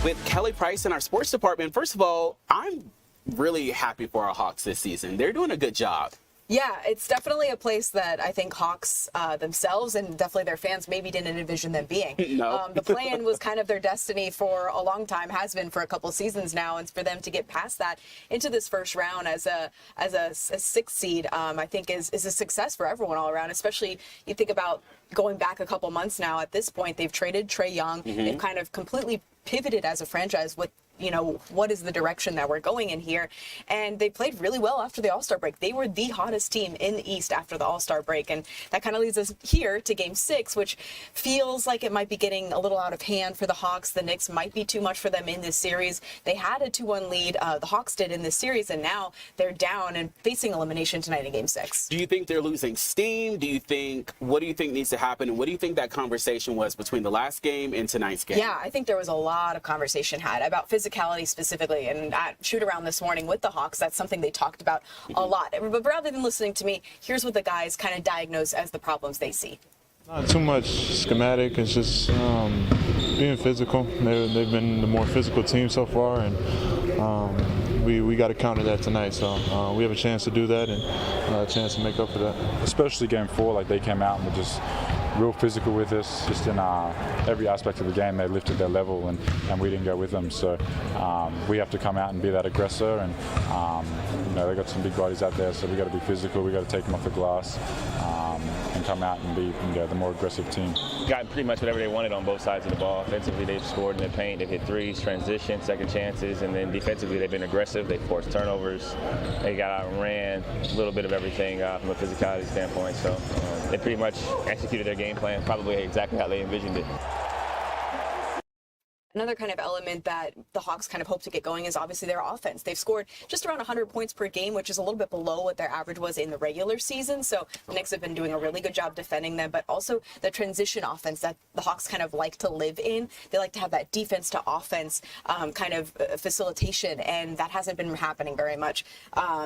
with Kelly Price in our sports department. First of all, I'm really happy for our Hawks this season. They're doing a good job. Yeah, it's definitely a place that I think Hawks themselves and definitely their fans maybe didn't envision them being. No. The play-in was kind of their destiny for a long time, has been for a couple seasons now, and for them to get past that into this first round as a sixth seed, I think is a success for everyone all around. Especially you think about going back a couple months now. At this point, they've traded Trae Young. They've kind of completely pivoted as a franchise with, you know, what is the direction that we're going in here. And they played really well after the All-Star break. They were the hottest team in the East after the All-Star break. And that kind of leads us here to Game 6, which feels like it might be getting a little out of hand for the Hawks. The Knicks might be too much for them in this series. They had a 2-1 lead, the Hawks did, in this series, and now they're down and facing elimination tonight in Game 6. Do you think they're losing steam? What do you think needs to happen? And what do you think that conversation was between the last game and tonight's game? Yeah, I think there was a lot of conversation had about physicality specifically, and at shoot-around this morning with the Hawks, that's something they talked about a lot. But rather than listening to me, here's what the guys kind of diagnose as the problems they see. Not too much schematic. It's just being physical. They've been the more physical team so far, and we got to counter that tonight. So we have a chance to do that and a chance to make up for that. Especially Game 4, like they came out and were just real physical with us. Just in every aspect of the game, they lifted their level, and we didn't go with them. So we have to come out and be that aggressor. And you know, they got some big bodies out there, so we got to be physical. We got to take them off the glass. And come out and be the more aggressive team. Got pretty much whatever they wanted on both sides of the ball. Offensively, they've scored in the paint, they've hit threes, transition, second chances, and then defensively, they've been aggressive. They forced turnovers. They got out and ran, a little bit of everything from a physicality standpoint. So they pretty much executed their game plan probably exactly how they envisioned it. Another kind of element that the Hawks kind of hope to get going is obviously their offense. They've scored just around 100 points per game, which is a little bit below what their average was in the regular season. So the Knicks have been doing a really good job defending them, but also the transition offense that the Hawks kind of like to live in. They like to have that defense to offense kind of facilitation, and that hasn't been happening very much.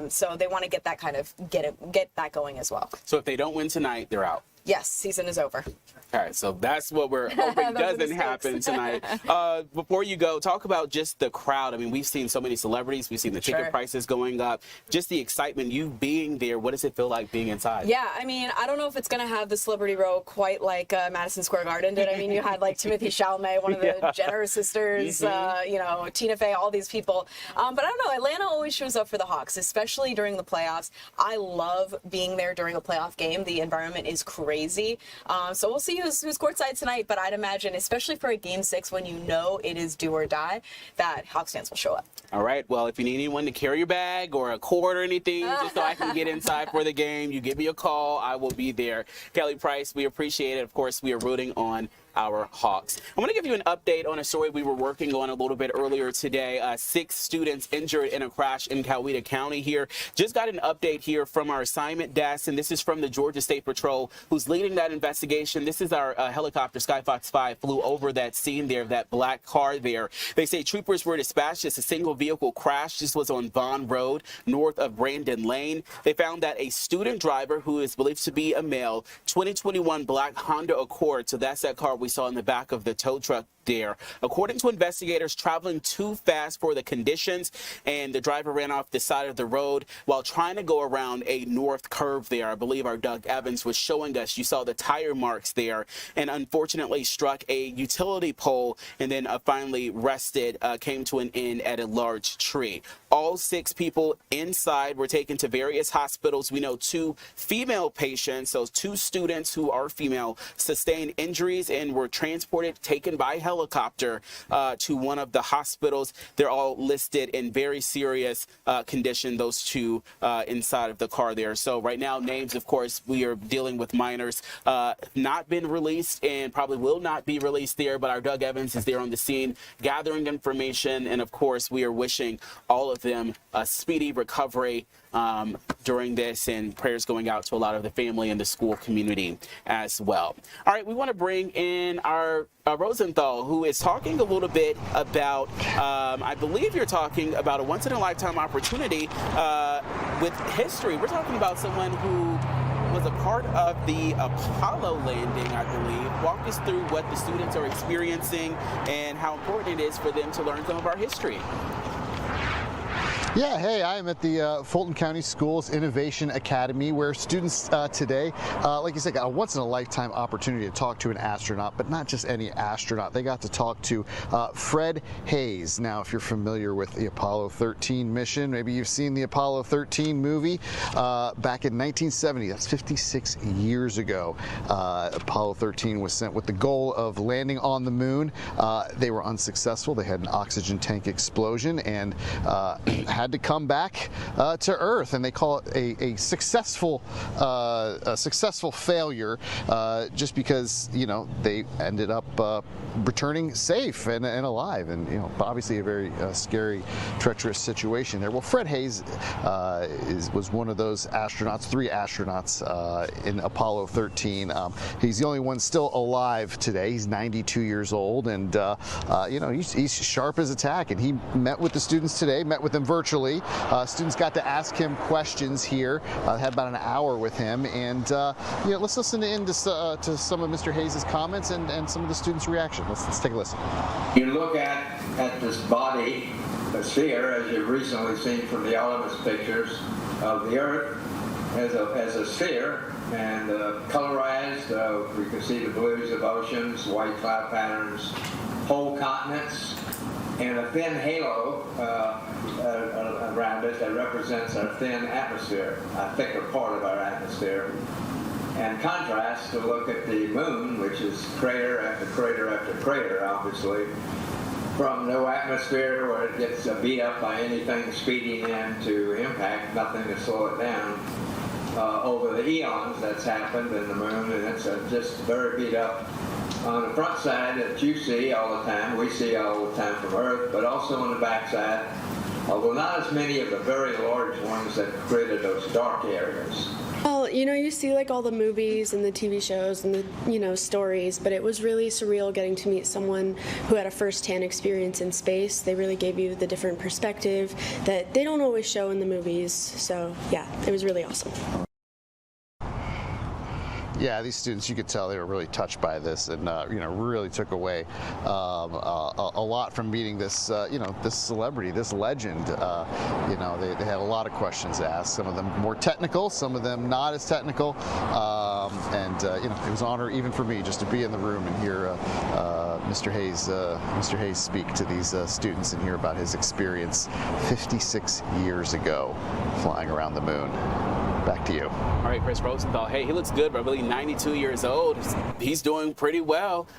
So they want to get that kind of get that going as well. So if they don't win tonight, they're out. Yes, season is over. All right, so that's what we're hoping doesn't happen tonight. Before you go, talk about just the crowd. I mean, we've seen so many celebrities. We've seen the ticket prices going up. Just the excitement, you being there, what does it feel like being inside? Yeah, I mean, I don't know if it's going to have the celebrity row quite like Madison Square Garden did. I mean, you had like Timothée Chalamet, one of the Jenner sisters, you know, Tina Fey, all these people. But I don't know, Atlanta always shows up for the Hawks, especially during the playoffs. I love being there during a playoff game. The environment is crazy. So we'll see who's courtside tonight, but I'd imagine, especially for a Game 6 when you know it is do or die, that Hawks fans will show up. All right, well, if you need anyone to carry your bag or a cord or anything, just so I can get inside for the game, you give me a call. I will be there. Kelly Price, we appreciate it. Of course, we are rooting on our Hawks. I want to give you an update on a story we were working on a little bit earlier today. 6 students injured in a crash in Coweta County here. Just got an update here from our assignment desk, and this is from the Georgia State Patrol, who's leading that investigation. This is our helicopter, Skyfox 5, flew over that scene there, that black car there. They say troopers were dispatched as a single vehicle crash. This was on Vaughn Road, north of Brandon Lane. They found that a student driver, who is believed to be a male, 2021 black Honda Accord, so that's that car we saw in the back of the tow truck there. According to investigators, traveling too fast for the conditions, and the driver ran off the side of the road while trying to go around a north curve there. I believe our Doug Evans was showing us, you saw the tire marks there, and unfortunately struck a utility pole and then finally rested, came to an end at a large tree. All 6 people inside were taken to various hospitals. We know 2 female patients, so 2 students who are female, sustained injuries and were transported, taken by helicopter to one of the hospitals. They're all listed in very serious condition, those 2 inside of the car there. So right now, names, of course, we are dealing with minors, not been released and probably will not be released there, but our Doug Evans is there on the scene gathering information, and of course we are wishing all of them a speedy recovery during this, and prayers going out to a lot of the family and the school community as well. All right, we want to bring in our Rosenthal, who is talking a little bit about, I believe you're talking about a once-in-a-lifetime opportunity with history. We're talking about someone who was a part of the Apollo landing, I believe. Walk us through what the students are experiencing and how important it is for them to learn some of our history. Yeah, hey, I'm at the Fulton County Schools Innovation Academy, where students today, like you said, got a once-in-a-lifetime opportunity to talk to an astronaut, but not just any astronaut. They got to talk to Fred Haise. Now, if you're familiar with the Apollo 13 mission, maybe you've seen the Apollo 13 movie back in 1970. That's 56 years ago. Apollo 13 was sent with the goal of landing on the moon. They were unsuccessful. They had an oxygen tank explosion and had to come back to Earth, and they call it a successful failure, just because they ended up returning safe and alive, and obviously a very scary, treacherous situation there. Well, Fred Haise was one of those astronauts, 3 astronauts in Apollo 13. He's the only one still alive today. He's 92 years old, and he's sharp as a tack. And he met with the students today, met with them virtually. Students got to ask him questions here. Had about an hour with him, and let's listen to some of Mr. Haise' comments and some of the students' reaction. Let's take a listen. You look at this body, a sphere, as you've recently seen from the Artemis pictures of the Earth, as a sphere, and colorized. We can see the blues of oceans, white cloud patterns, whole continents, and a thin halo around it that represents our thin atmosphere, a thicker part of our atmosphere. And contrast to look at the moon, which is crater after crater after crater, obviously, from no atmosphere where it gets beat up by anything speeding in to impact, nothing to slow it down. Over the eons that's happened in the moon, and it's just very beat up. On the front side that you see all the time, we see all the time from Earth, but also on the back side, although not as many of the very large ones that created those dark areas. Well, you see like all the movies and the TV shows and the, stories, but it was really surreal getting to meet someone who had a first-hand experience in space. They really gave you the different perspective that they don't always show in the movies. So, yeah, it was really awesome. Yeah, these students, you could tell they were really touched by this, and really took away a lot from meeting this, this celebrity, this legend. They had a lot of questions to ask. Some of them more technical, some of them not as technical, and it was an honor even for me just to be in the room and hear Mr. Haise speak to these students and hear about his experience 56 years ago flying around the moon. Back to you. All right, Chris Rosenthal. Hey, he looks good, but really 92 years old. He's doing pretty well.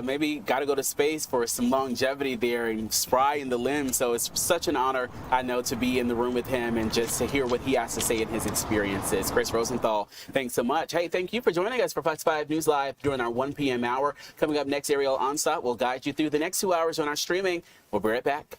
Maybe got to go to space for some longevity there and spry in the limbs. So it's such an honor, I know, to be in the room with him and just to hear what he has to say in his experiences. Chris Rosenthal, thanks so much. Hey, thank you for joining us for Fox 5 News Live during our 1 p.m. hour. Coming up next, Ariel Onstott will guide you through the next 2 hours on our streaming. We'll be right back.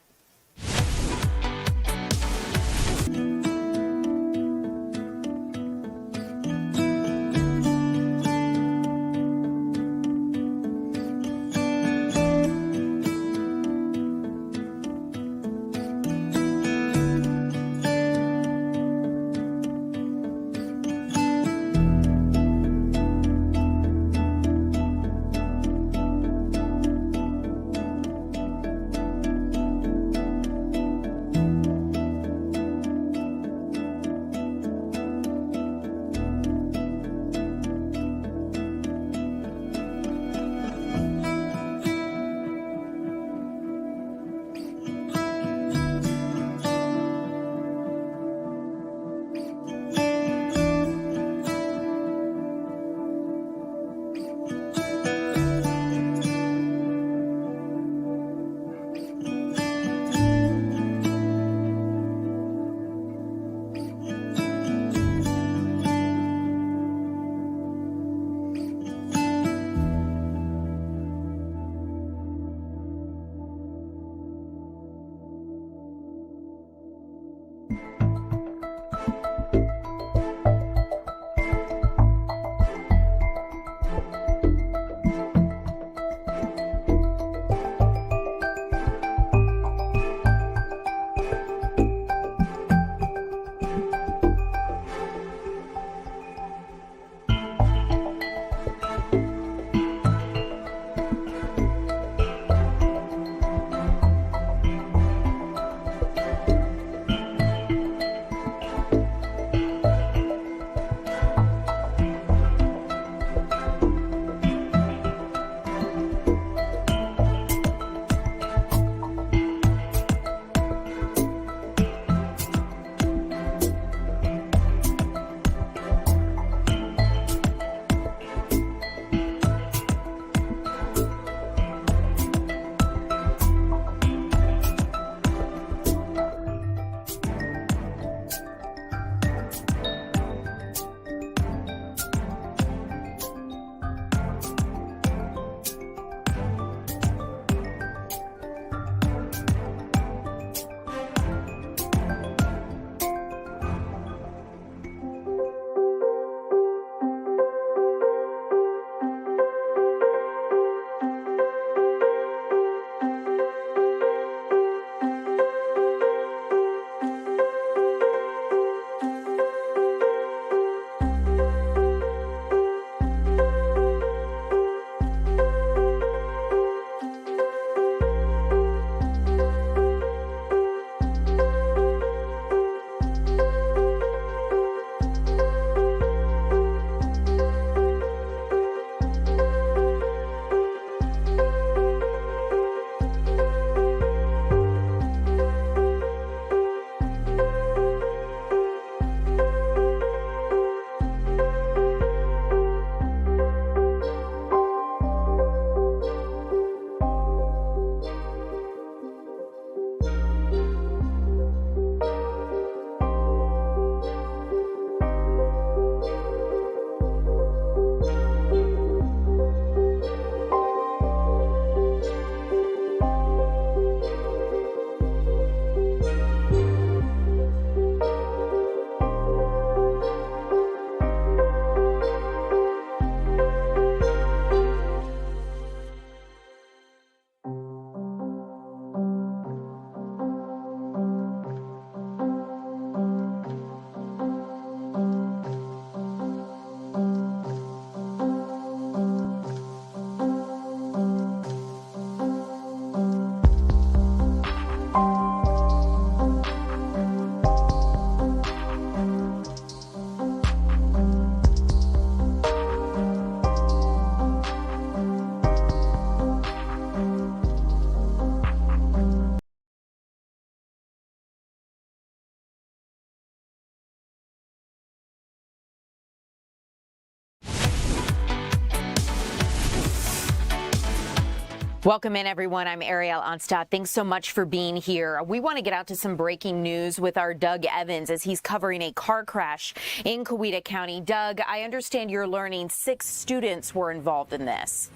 Welcome in, everyone. I'm Ariel Onstadt. Thanks so much for being here. We want to get out to some breaking news with our Doug Evans as he's covering a car crash in Coweta County. Doug, I understand you're learning 6 students were involved in this.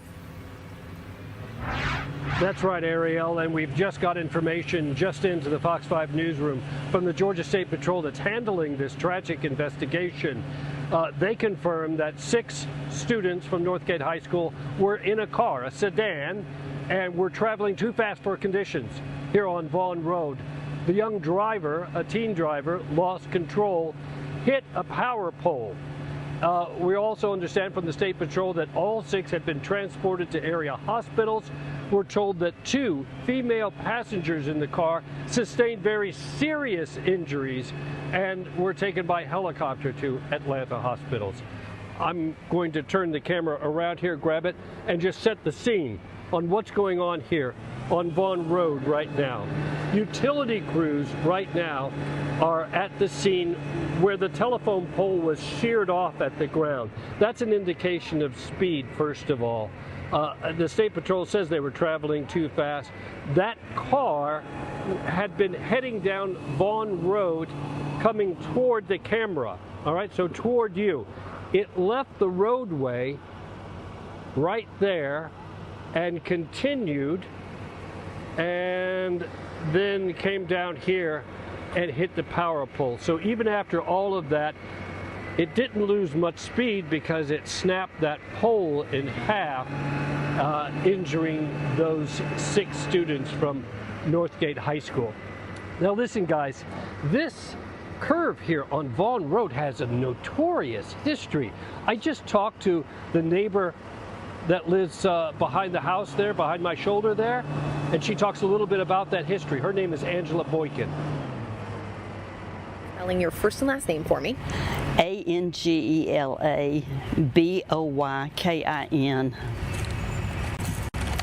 That's right, Ariel, and we've just got information just into the Fox 5 newsroom from the Georgia State Patrol that's handling this tragic investigation. They confirmed that 6 students from Northgate High School were in a car, a sedan, and were traveling too fast for conditions here on Vaughn Road. The young driver, a teen driver, lost control, hit a power pole. We also understand from the State Patrol that all 6 had been transported to area hospitals. We're told that 2 female passengers in the car sustained very serious injuries and were taken by helicopter to Atlanta hospitals. I'm going to turn the camera around here, grab it, and just set the scene on what's going on here on Vaughn Road right now. Utility crews right now are at the scene where the telephone pole was sheared off at the ground. That's an indication of speed, first of all. The State Patrol says they were traveling too fast. That car had been heading down Vaughn Road coming toward the camera, all right, so toward you. It left the roadway right there and continued and then came down here and hit the power pole. So even after all of that, it didn't lose much speed because it snapped that pole in half, injuring those 6 students from Northgate High School. Now listen, guys, this curve here on Vaughn Road has a notorious history. I just talked to the neighbor that lives behind the house there, behind my shoulder there, and she talks a little bit about that history. Her name is Angela Boykin. Spelling your first and last name for me. ANGELABOYKIN.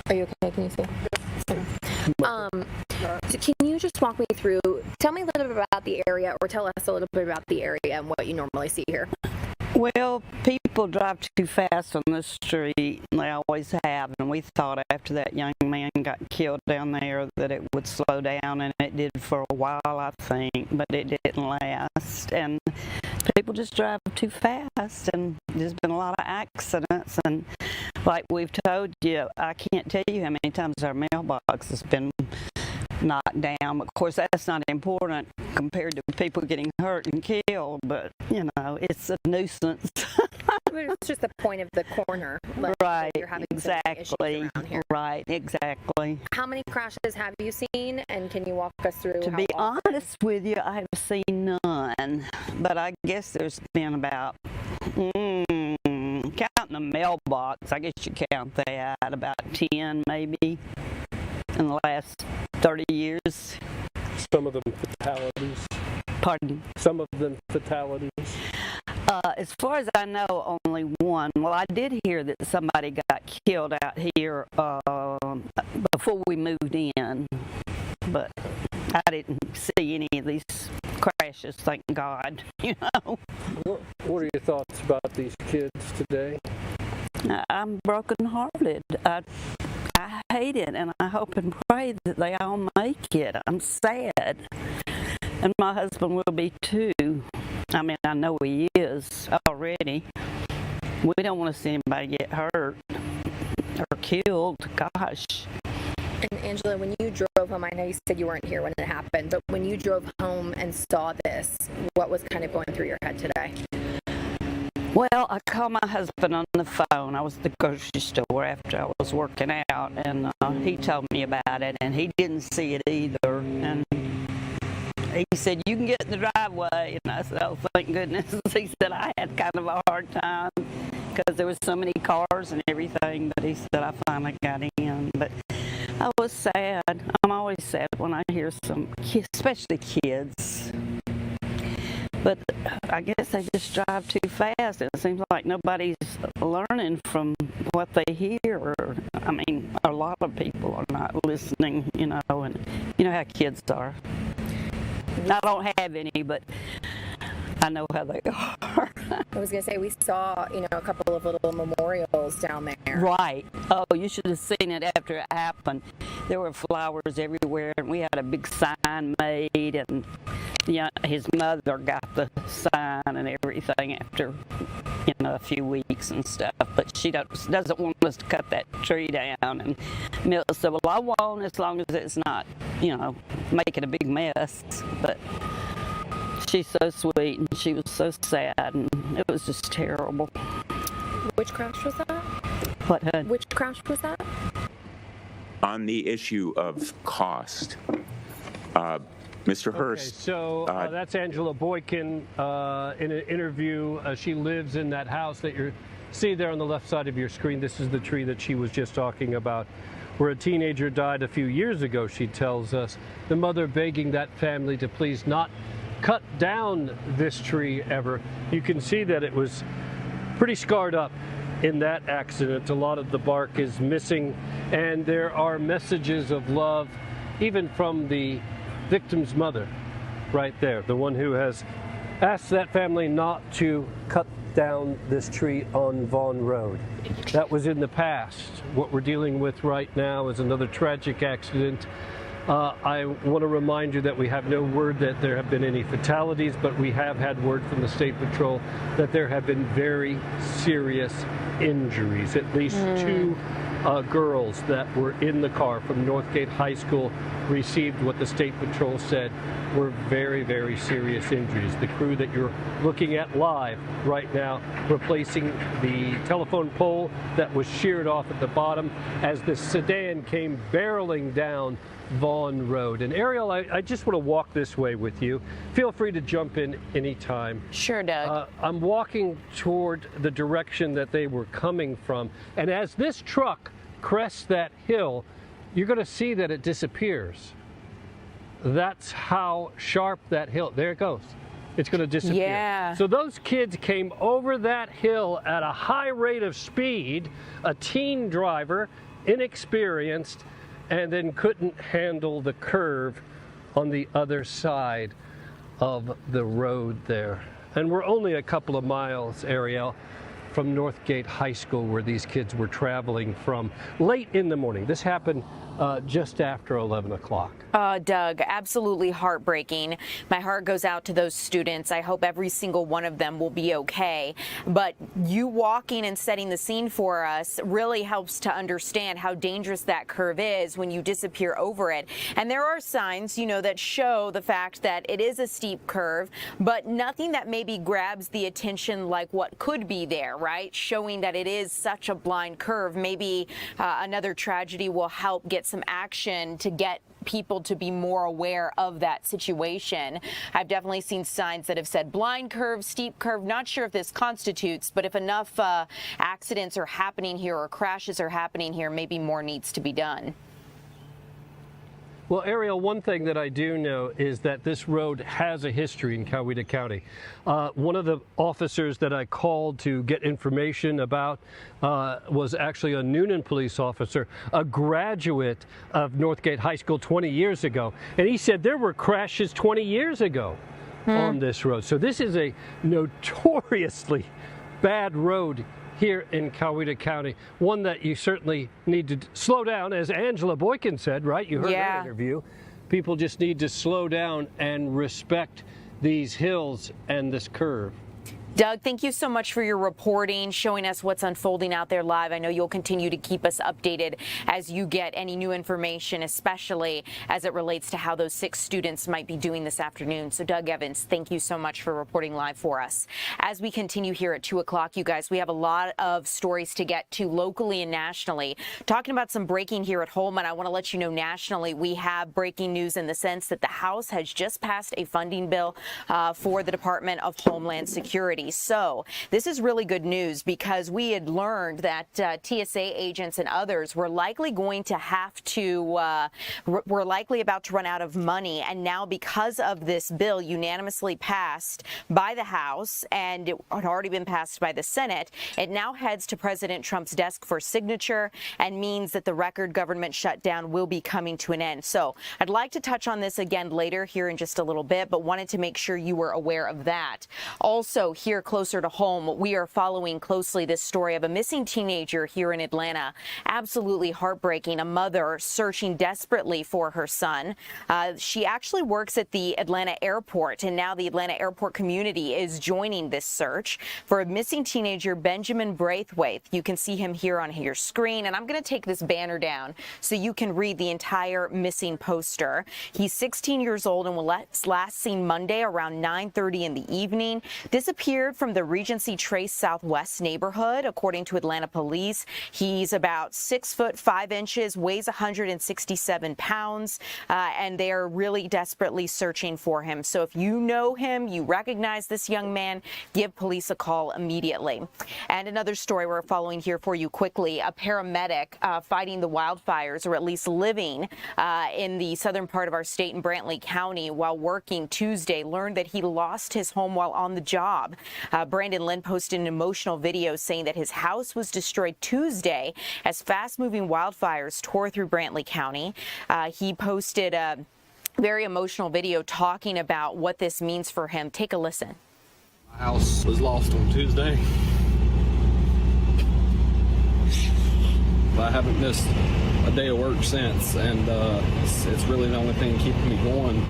Are you okay? Can you see? So can you just walk me through, tell me a little bit about the area, or tell us a little bit about the area and what you normally see here? Well, people drive too fast on this street, and they always have, and we thought after that young man got killed down there that it would slow down, and it did for a while, I think, but it didn't last. And people just drive too fast, and there's been a lot of accidents, and like we've told you, I can't tell you how many times our mailbox has been knocked down. Of course, that's not important compared to people getting hurt and killed, but you know, it's a nuisance. It's just the point of the corner. Like, right, you're having exactly. Here. Right, exactly. How many crashes have you seen, and can you walk us through? To be honest with you, I have seen none, but I guess there's been about, counting the mailbox, I guess you count that, about 10 maybe in the last 30 years. Some of them fatalities. Pardon? Some of them fatalities. As far as I know, only one. Well, I did hear that somebody got killed out here before we moved in, but I didn't see any of these crashes, thank God, you know. What are your thoughts about these kids today? I'm brokenhearted. I hate it, and I hope and pray that they all make it. I'm sad, and my husband will be too. I mean, I know he is already. We don't want to see anybody get hurt or killed. Gosh. And Angela, when you drove home, I know you said you weren't here when it happened, but when you drove home and saw this, what was kind of going through your head today? Well, I called my husband on the phone. I was at the grocery store after I was working out, and he told me about it, and he didn't see it either. And he said, "You can get in the driveway." And I said, "Oh, thank goodness." He said, "I had kind of a hard time because there was so many cars and everything," but he said, "I finally got in." But I was sad. I'm always sad when I hear some kids, especially kids. But I guess they just drive too fast. It seems like nobody's learning from what they hear. I mean, a lot of people are not listening, you know, and you know how kids are. I don't have any, but I know how they are. I was going to say, we saw, a couple of little memorials down there. Right. Oh, you should have seen it after it happened. There were flowers everywhere, and we had a big sign made, and his mother got the sign and everything after, a few weeks and stuff. But she doesn't want us to cut that tree down. And Milt said, well, I won't as long as it's not, making a big mess. But she's so sweet, and she was so sad, and it was just terrible. Which crash was that? What, Hud? Which crash was that? On the issue of cost, Mr. Hurst. Okay, so that's Angela Boykin in an interview. She lives in that house that you see there on the left side of your screen. This is the tree that she was just talking about, where a teenager died a few years ago, she tells us. The mother begging that family to please not cut down this tree ever. You can see that it was pretty scarred up in that accident. A lot of the bark is missing, and there are messages of love even from the victim's mother right there, the one who has asked that family not to cut down this tree on Vaughn Road. That was in the past. What we're dealing with right now is another tragic accident. I want to remind you that we have no word that there have been any fatalities, but we have had word from the State Patrol that there have been very serious injuries. At least two girls that were in the car from Northgate High School received what the State Patrol said were very, very serious injuries. The crew that you're looking at live right now replacing the telephone pole that was sheared off at the bottom as the sedan came barreling down Vaughn Road. And Ariel, I just want to walk this way with you. Feel free to jump in anytime. Sure, Doug. I'm walking toward the direction that they were coming from. And as this truck crests that hill, you're going to see that it disappears. That's how sharp that hill, there it goes. It's going to disappear. Yeah. So those kids came over that hill at a high rate of speed, a teen driver, inexperienced, and then couldn't handle the curve on the other side of the road there. And we're only a couple of miles, Ariel, from Northgate High School, where these kids were traveling from late in the morning. This happened just after 11 o'clock. Doug, absolutely heartbreaking. My heart goes out to those students. I hope every single one of them will be okay. But you walking and setting the scene for us really helps to understand how dangerous that curve is when you disappear over it. And there are signs, that show the fact that it is a steep curve, but nothing that maybe grabs the attention like what could be there, right? Showing that it is such a blind curve. Maybe another tragedy will help get some action to get people to be more aware of that situation. I've definitely seen signs that have said blind curve, steep curve. Not sure if this constitutes, but if enough accidents are happening here or crashes are happening here, maybe more needs to be done. Well, Ariel, one thing that I do know is that this road has a history in Coweta County. One of the officers that I called to get information about was actually a Newnan Police officer, a graduate of Northgate High School 20 years ago. And he said there were crashes 20 years ago on this road. So this is a notoriously bad road here in Coweta County, one that you certainly need to slow down, as Angela Boykin said, right? You heard her interview. People just need to slow down and respect these hills and this curve. Doug, thank you so much for your reporting, showing us what's unfolding out there live. I know you'll continue to keep us updated as you get any new information, especially as it relates to how those 6 students might be doing this afternoon. So Doug Evans, thank you so much for reporting live for us. As we continue here at 2 o'clock, you guys, we have a lot of stories to get to locally and nationally. Talking about some breaking here at home, and I want to let you know nationally, we have breaking news in the sense that the House has just passed a funding bill for the Department of Homeland Security. already. So this is really good news because we had learned that TSA agents and others were likely going to have to, were likely about to run out of money. And now because of this bill unanimously passed by the House and it had already been passed by the Senate, it now heads to President Trump's desk for signature and means that the record government shutdown will be coming to an end. So I'd like to touch on this again later here in just a little bit, but wanted to make sure you were aware of that. Also, here closer to home, we are following closely this story of a missing teenager here in Atlanta. Absolutely heartbreaking. A mother searching desperately for her son. She actually works at the Atlanta airport, and now the Atlanta airport community is joining this search for a missing teenager, Benjamin Braithwaite. You can see him here on your screen, and I'm going to take this banner down so you can read the entire missing poster. He's 16 years old and was last seen Monday around 9:30 in the evening. Disappeared from the Regency Trace Southwest neighborhood, according to Atlanta Police. He's about 6 foot 5 inches, weighs 167 pounds, and they are really desperately searching for him. So if you know him, you recognize this young man, give police a call immediately. And another story we're following here for you quickly, a paramedic fighting the wildfires, or at least living in the southern part of our state in Brantley County while working Tuesday, learned that he lost his home while on the job. Brandon Lynn posted an emotional video saying that his house was destroyed Tuesday as fast-moving wildfires tore through Brantley County. He posted a very emotional video talking about what this means for him. Take a listen. My house was lost on Tuesday. I haven't missed a day of work since, and it's really the only thing keeping me going.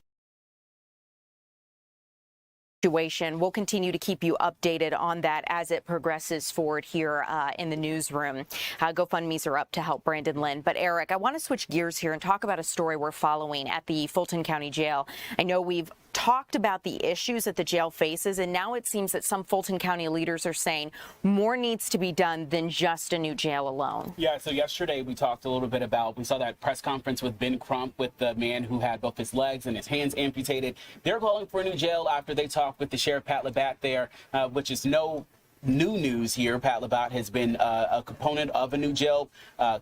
We'll continue to keep you updated on that as it progresses forward here in the newsroom. GoFundMe's are up to help Brandon Lynn. But Eric, I want to switch gears here and talk about a story we're following at the Fulton County Jail. I know we've talked about the issues that the jail faces, and now it seems that some Fulton County leaders are saying more needs to be done than just a new jail alone. Yeah, so yesterday we talked a little bit about, we saw that press conference with Ben Crump, with the man who had both his legs and his hands amputated. They're calling for a new jail after they talked with the Sheriff Pat Labatt there, which is no new news here. Pat Labatt has been a component of a new jail.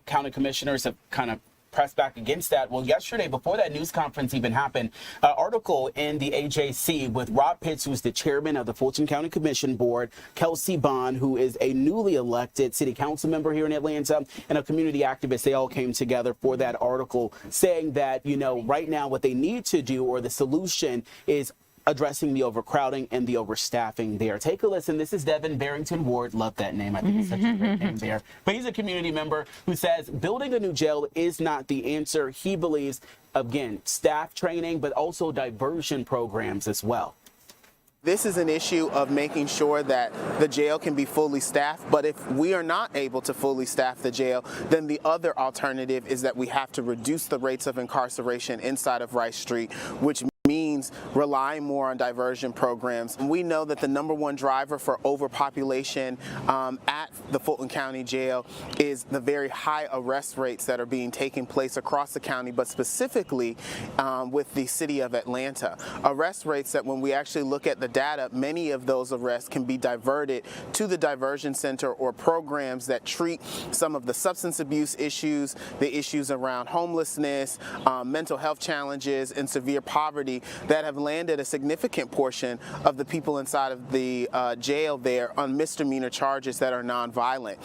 County commissioners have kind of pressed back against that. Well, yesterday, before that news conference even happened, an article in the AJC with Rob Pitts, who's the chairman of the Fulton County Commission Board, Kelsey Bond, who is a newly elected city council member here in Atlanta, and a community activist. They all came together for that article saying that, you know, right now what they need to do, or the solution, is addressing the overcrowding and the overstaffing there. Take a listen. This is Devin Barrington Ward. Love that name. I think it's such a great name there. But he's a community member who says building a new jail is not the answer. He believes, again, staff training, but also diversion programs as well. This is an issue of making sure that the jail can be fully staffed, but if we are not able to fully staff the jail, then the other alternative is that we have to reduce the rates of incarceration inside of Rice Street, which means relying more on diversion programs. We know that the #1 driver for overpopulation at the Fulton County Jail is the very high arrest rates that are being taken place across the county, but specifically with the city of Atlanta. Arrest rates that, when we actually look at the data, many of those arrests can be diverted to the diversion center or programs that treat some of the substance abuse issues, the issues around homelessness, mental health challenges, and severe poverty that have landed a significant portion of the people inside of the jail there on misdemeanor charges that are nonviolent.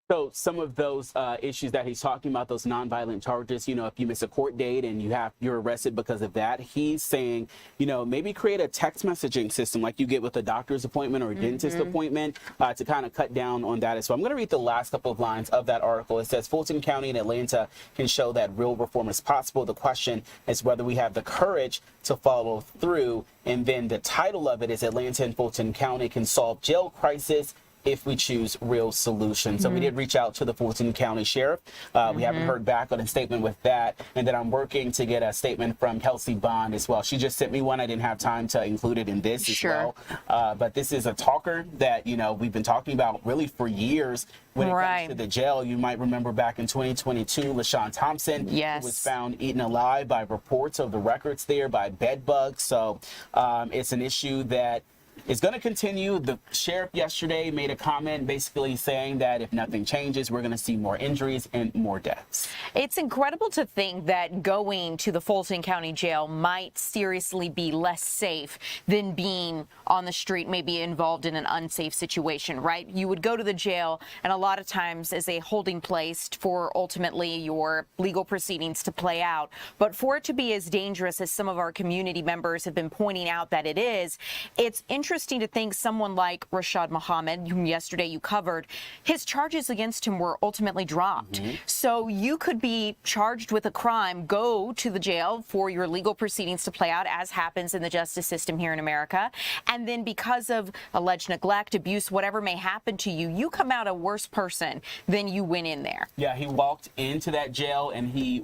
So some of those issues that he's talking about, those nonviolent charges, you know, if you miss a court date and you're arrested because of that, he's saying, you know, maybe create a text messaging system like you get with a doctor's appointment or a dentist appointment to kind of cut down on that. So I'm going to read the last couple of lines of that article. It says, Fulton County and Atlanta can show that real reform is possible. The question is whether we have the courage to follow through. And then the title of it is Atlanta and Fulton County can solve jail crisis if we choose real solutions. So we did reach out to the Fulton County Sheriff. We haven't heard back on a statement with that. And then I'm working to get a statement from Kelsey Bond as well. She just sent me one. I didn't have time to include it in this as well. But this is a talker that, you know, we've been talking about really for years when it comes to the jail. You might remember back in 2022, LaShawn Thompson was found eaten alive by reports of the records there by bed bugs. So it's an issue that is going to continue. The sheriff yesterday made a comment basically saying that if nothing changes, we're going to see more injuries and more deaths. It's incredible to think that going to the Fulton County Jail might seriously be less safe than being on the street, maybe involved in an unsafe situation, right? You would go to the jail, and a lot of times as a holding place for ultimately your legal proceedings to play out. But for it to be as dangerous as some of our community members have been pointing out that it is, it's interesting to think someone like Rashad Muhammad, whom yesterday you covered, his charges against him were ultimately dropped. So you could be charged with a crime, go to the jail for your legal proceedings to play out, as happens in the justice system here in America, and then because of alleged neglect, abuse, whatever may happen to you, you come out a worse person than you went in there. Yeah, he walked into that jail and he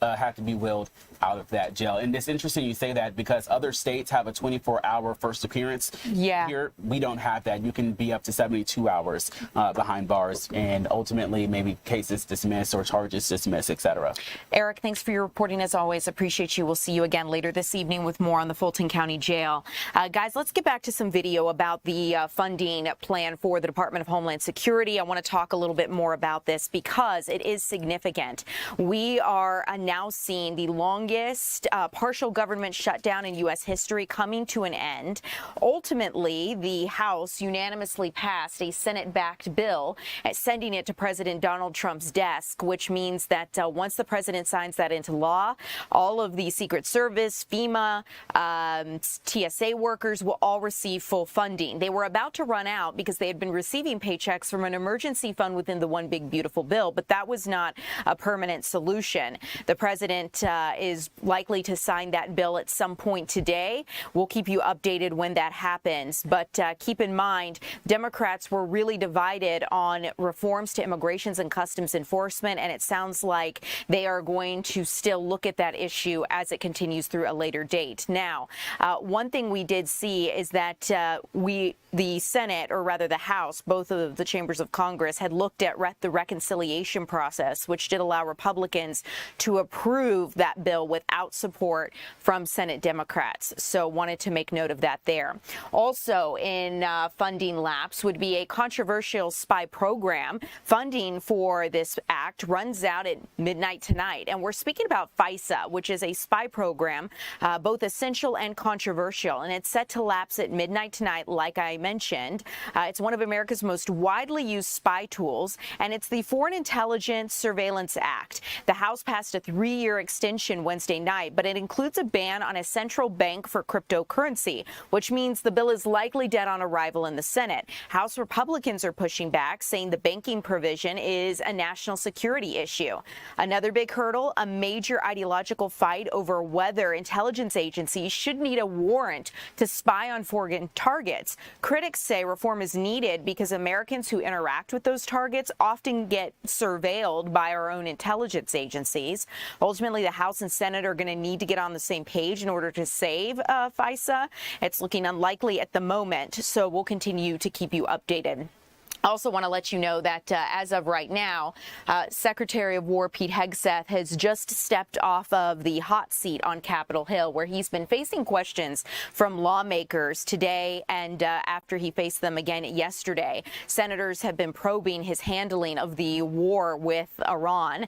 had to be wheeled out of that jail. And it's interesting you say that because other states have a 24-hour first appearance. Yeah. Here, we don't have that. You can be up to 72 hours behind bars and ultimately maybe cases dismissed or charges dismissed, etc. Eric, thanks for your reporting as always. Appreciate you. We'll see you again later this evening with more on the Fulton County Jail. Guys, let's get back to some video about the funding plan for the Department of Homeland Security. I want to talk a little bit more about this because it is significant. We are now seeing the longest partial government shutdown in U.S. history coming to an end. Ultimately, the House unanimously passed a Senate-backed bill sending it to President Donald Trump's desk, which means that once the president signs that into law, all of the Secret Service, FEMA, TSA workers will all receive full funding. They were about to run out because they had been receiving paychecks from an emergency fund within the One Big Beautiful Bill, but that was not a permanent solution. The president is likely to sign that bill at some point today. We'll keep you updated when that happens. But keep in mind, Democrats were really divided on reforms to immigrations and customs enforcement, and it sounds like they are going to still look at that issue as it continues through a later date. Now, one thing we did see is that the Senate, or rather the House, both of the chambers of Congress, had looked at the reconciliation process, which did allow Republicans to approve that bill without support from Senate Democrats. So wanted to make note of that there. Also in funding lapse would be a controversial spy program. Funding for this act runs out at midnight tonight. And we're speaking about FISA, which is a spy program, both essential and controversial. And it's set to lapse at midnight tonight, like I mentioned. It's one of America's most widely used spy tools, and it's the Foreign Intelligence Surveillance Act. The House passed a 3-year extension Wednesday night, but it includes a ban on a central bank for cryptocurrency, which means the bill is likely dead on arrival in the Senate. House Republicans are pushing back, saying the banking provision is a national security issue. Another big hurdle, a major ideological fight over whether intelligence agencies should need a warrant to spy on foreign targets. Critics say reform is needed because Americans who interact with those targets often get surveilled by our own intelligence agencies. Ultimately, the House and Senate are going to need to get on the same page in order to save FISA. It's looking unlikely at the moment, so we'll continue to keep you updated. I also want to let you know that as of right now, Secretary of War Pete Hegseth has just stepped off of the hot seat on Capitol Hill, where he's been facing questions from lawmakers today and after he faced them again yesterday. Senators have been probing his handling of the war with Iran.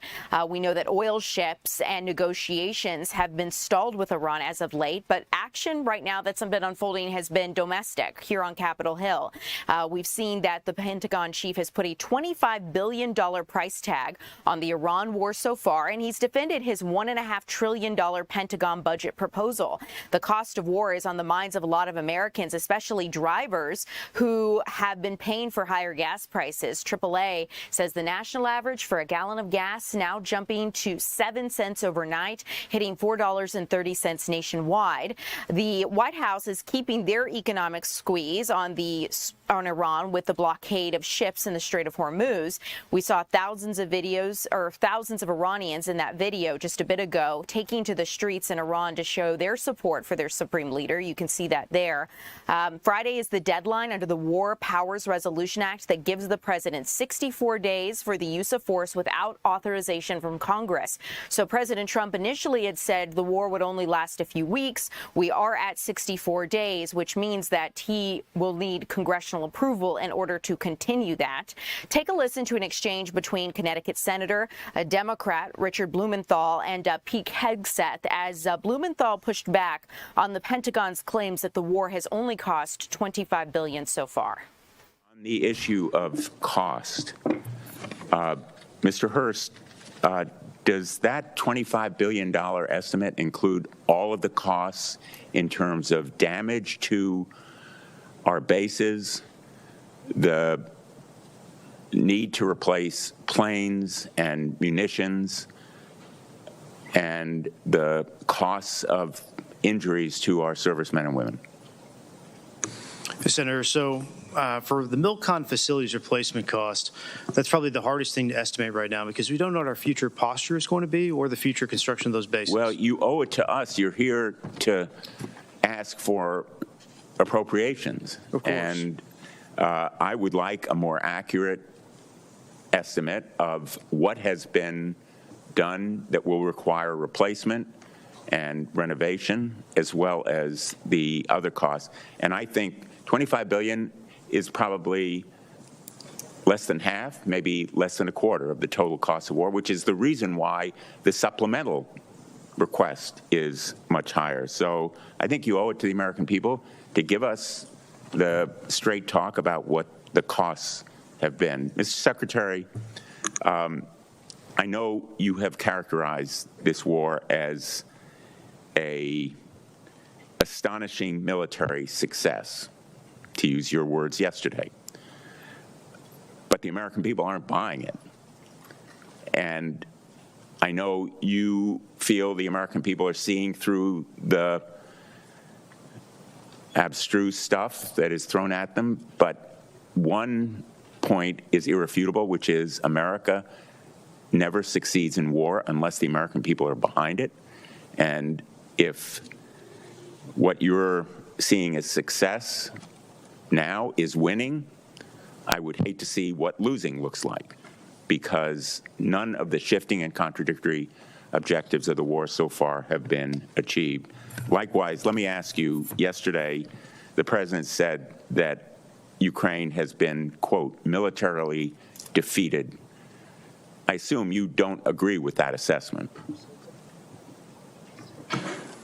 We know that oil ships and negotiations have been stalled with Iran as of late, but action right now that's been unfolding has been domestic here on Capitol Hill. We've seen that the Pentagon chief has put a $25 billion price tag on the Iran war so far, and he's defended his $1.5 trillion Pentagon budget proposal. The cost of war is on the minds of a lot of Americans, especially drivers who have been paying for higher gas prices. AAA says the national average for a gallon of gas now jumping to 7 cents overnight, hitting $4.30 nationwide. The White House is keeping their economic squeeze on Iran with the blockade blockade of ships in the Strait of Hormuz. We saw thousands of Iranians in that video just a bit ago taking to the streets in Iran to show their support for their supreme leader. You can see that there. Friday is the deadline under the War Powers Resolution Act that gives the president 64 days for the use of force without authorization from Congress. So President Trump initially had said the war would only last a few weeks. We are at 64 days, which means that he will need congressional approval in order to continue that. Take a listen to an exchange between Connecticut Senator, a Democrat, Richard Blumenthal, and Pete Hegseth, as Blumenthal pushed back on the Pentagon's claims that the war has only cost $25 billion so far. On the issue of cost, Mr. Hurst, does that $25 billion estimate include all of the costs in terms of damage to our bases, the need to replace planes and munitions, and the costs of injuries to our servicemen and women? Senator, so for the Milcon facilities replacement cost, that's probably the hardest thing to estimate right now because we don't know what our future posture is going to be or the future construction of those bases. Well, you owe it to us. You're here to ask for appropriations. Of course. And I would like a more accurate estimate of what has been done that will require replacement and renovation, as well as the other costs. And I think $25 billion is probably less than half, maybe less than a quarter of the total cost of war, which is the reason why the supplemental request is much higher. So I think you owe it to the American people to give us the straight talk about what the costs have been. Mr. Secretary, I know you have characterized this war as an astonishing military success, to use your words yesterday. But the American people aren't buying it. And I know you feel the American people are seeing through the abstruse stuff that is thrown at them, but one point is irrefutable, which is America never succeeds in war unless the American people are behind it. And if what you're seeing as success now is winning, I would hate to see what losing looks like, because none of the shifting and contradictory objectives of the war so far have been achieved. Likewise, let me ask you, yesterday, the president said that Ukraine has been, quote, militarily defeated. I assume you don't agree with that assessment.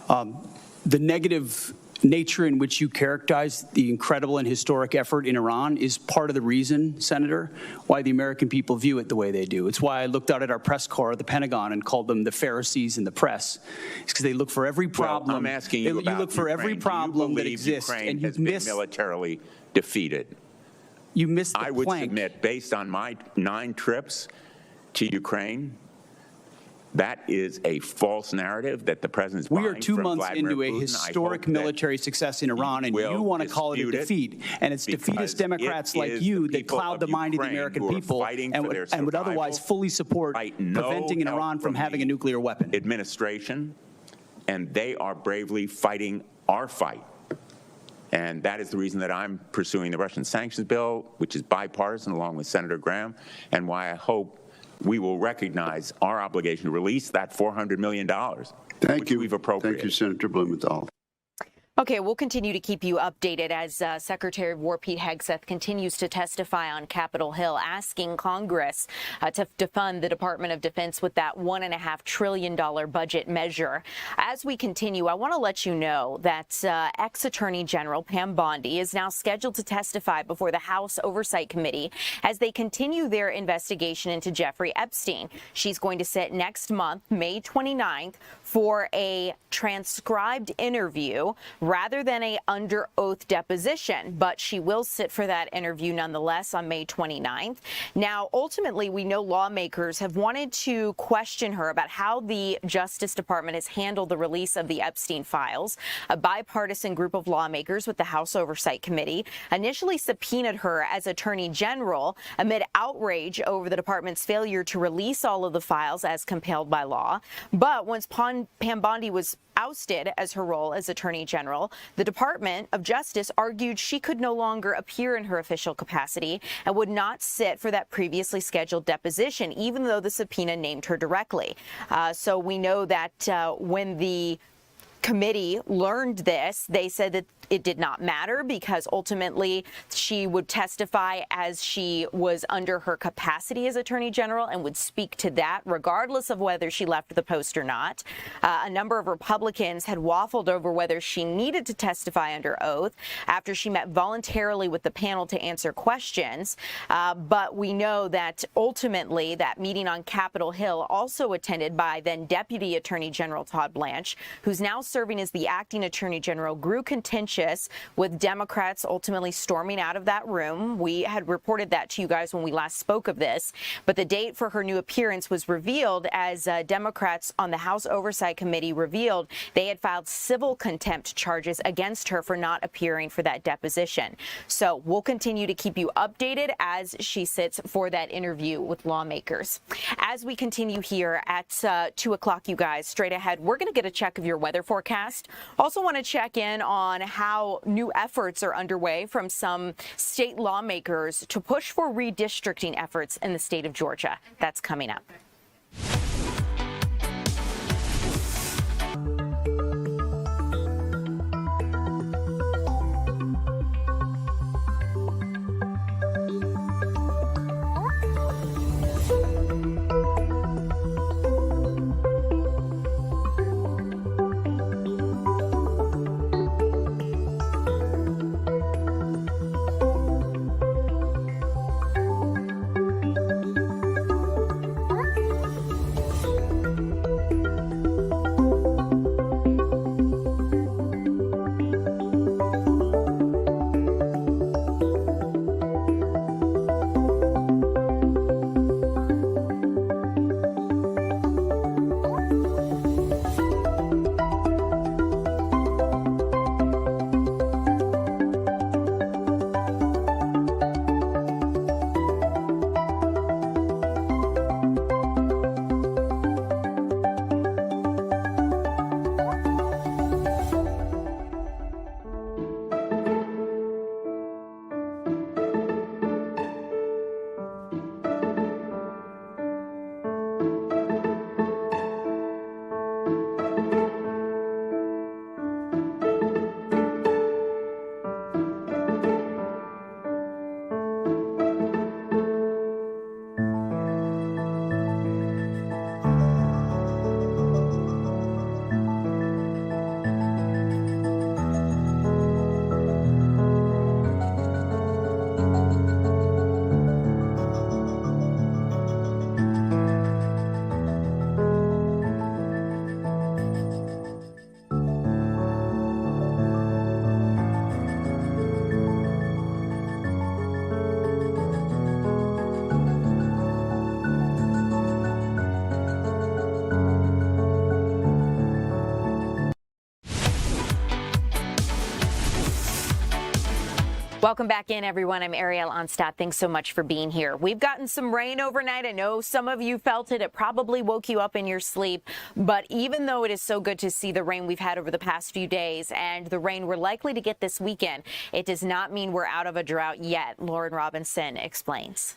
The negative nature in which you characterize the incredible and historic effort in Iran is part of the reason, Senator, why the American people view it the way they do. It's why I looked out at our press corps at the Pentagon and called them the Pharisees in the press. It's because they look for every problem. Well, I'm asking you about you look for every problem that exists, Ukraine and you has miss. Been militarily defeated. You missed the I would plank. submit, based on my 9 trips to Ukraine, that is a false narrative that the president's buying. We are 2 months Vladimir into a Putin. historic military success in Iran, and you want to call it a defeat. And it's defeatist Democrats like you that cloud the mind of the American people and would otherwise fully support preventing Iran from having a nuclear weapon. Administration, and they are bravely fighting our fight. And that is the reason that I'm pursuing the Russian sanctions bill, which is bipartisan, along with Senator Graham, and why I hope we will recognize our obligation to release that $400 million, which we've appropriated. Thank you, Senator Blumenthal. Okay, we'll continue to keep you updated as Secretary of War Pete Hegseth continues to testify on Capitol Hill, asking Congress to fund the Department of Defense with that $1.5 trillion budget measure. As we continue, I want to let you know that ex-Attorney General Pam Bondi is now scheduled to testify before the House Oversight Committee as they continue their investigation into Jeffrey Epstein. She's going to sit next month, May 29th, for a transcribed interview rather than a under oath deposition, but she will sit for that interview nonetheless on May 29th. Now, ultimately, we know lawmakers have wanted to question her about how the Justice Department has handled the release of the Epstein files. A bipartisan group of lawmakers with the House Oversight Committee initially subpoenaed her as Attorney General amid outrage over the department's failure to release all of the files as compelled by law. But once Pam Bondi was ousted as her role as Attorney General, the Department of Justice argued she could no longer appear in her official capacity and would not sit for that previously scheduled deposition, even though the subpoena named her directly. So we know that when the committee learned this, they said that it did not matter because ultimately she would testify as she was under her capacity as Attorney General and would speak to that regardless of whether she left the post or not. A number of Republicans had waffled over whether she needed to testify under oath after she met voluntarily with the panel to answer questions. But we know that ultimately that meeting on Capitol Hill, also attended by then Deputy Attorney General Todd Blanche, who's now serving as the acting Attorney General, grew contentious with Democrats ultimately storming out of that room. We had reported that to you guys when we last spoke of this, but the date for her new appearance was revealed as Democrats on the House Oversight Committee revealed they had filed civil contempt charges against her for not appearing for that deposition. So we'll continue to keep you updated as she sits for that interview with lawmakers. As we continue here at 2 o'clock, you guys, straight ahead, we're going to get a check of your weather forecast. Also want to check in on how new efforts are underway from some state lawmakers to push for redistricting efforts in the state of Georgia. That's coming up. Welcome back in, everyone. I'm Ariel Onstadt. Thanks so much for being here. We've gotten some rain overnight. I know some of you felt it. It probably woke you up in your sleep. But even though it is so good to see the rain we've had over the past few days and the rain we're likely to get this weekend, it does not mean we're out of a drought yet. Lauren Robinson explains.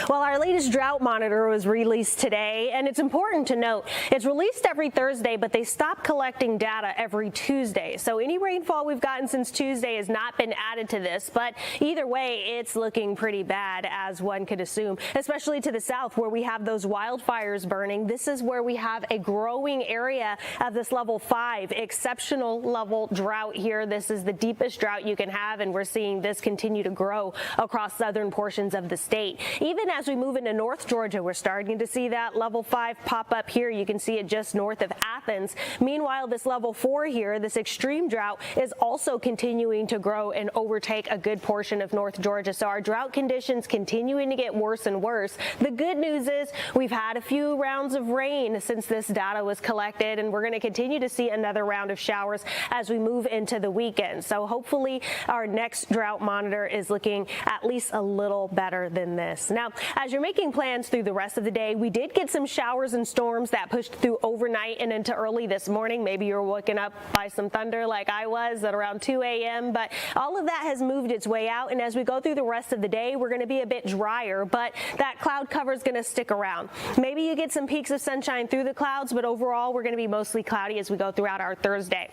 Well, our latest drought monitor was released today, and it's important to note it's released every Thursday, but they stop collecting data every Tuesday. So any rainfall we've gotten since Tuesday has not been added to this, but either way, it's looking pretty bad, as one could assume, especially to the south where we have those wildfires burning. This is where we have a growing area of this level 5 exceptional level drought here. This is the deepest drought you can have, and we're seeing this continue to grow across southern portions of the state. Even as we move into North Georgia, we're starting to see that level 5 pop up here. You can see it just north of Athens. Meanwhile, this level 4 here, this extreme drought, is also continuing to grow and overtake a good portion of North Georgia. So our drought conditions continuing to get worse and worse. The good news is we've had a few rounds of rain since this data was collected, and we're going to continue to see another round of showers as we move into the weekend. So hopefully our next drought monitor is looking at least a little better than this. Now, as you're making plans through the rest of the day, we did get some showers and storms that pushed through overnight and into early this morning. Maybe you were woken up by some thunder like I was at around 2 a.m., but all of that has moved its way out, and as we go through the rest of the day, we're going to be a bit drier, but that cloud cover is going to stick around. Maybe you get some peaks of sunshine through the clouds, but overall we're going to be mostly cloudy as we go throughout our Thursday.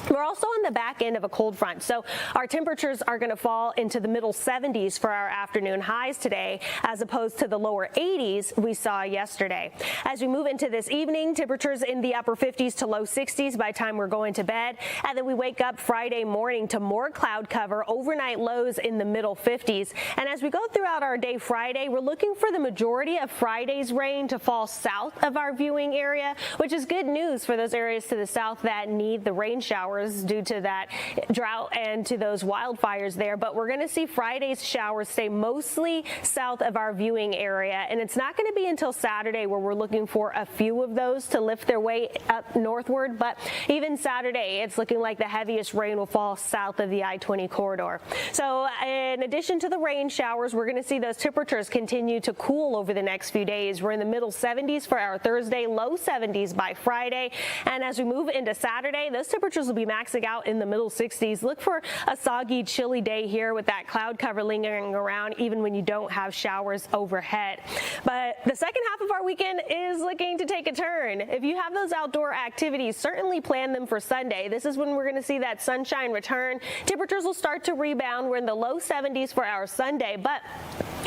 We're also on the back end of a cold front, so our temperatures are going to fall into the middle 70s for our afternoon highs today, as opposed to the lower 80s we saw yesterday. As we move into this evening, temperatures in the upper 50s to low 60s by the time we're going to bed, and then we wake up Friday morning to more cloud cover, overnight lows in the middle 50s. And as we go throughout our day Friday, we're looking for the majority of Friday's rain to fall south of our viewing area, which is good news for those areas to the south that need the rain showers due to that drought and to those wildfires there. But we're going to see Friday's showers stay mostly south of our viewing area, and it's not going to be until Saturday where we're looking for a few of those to lift their way up northward. But even Saturday, it's looking like the heaviest rain will fall south of the I-20 corridor. So in addition to the rain showers, we're going to see those temperatures continue to cool over the next few days. We're in the middle 70s for our Thursday, low 70s by Friday. And as we move into Saturday, those temperatures will be maxing out in the middle 60s. Look for a soggy, chilly day here with that cloud cover lingering around even when you don't have showers overhead. But the second half of our weekend is looking to take a turn. If you have those outdoor activities, certainly plan them for Sunday. This is when we're going to see that sunshine return. Temperatures will start to rebound. We're in the low 70s for our Sunday, but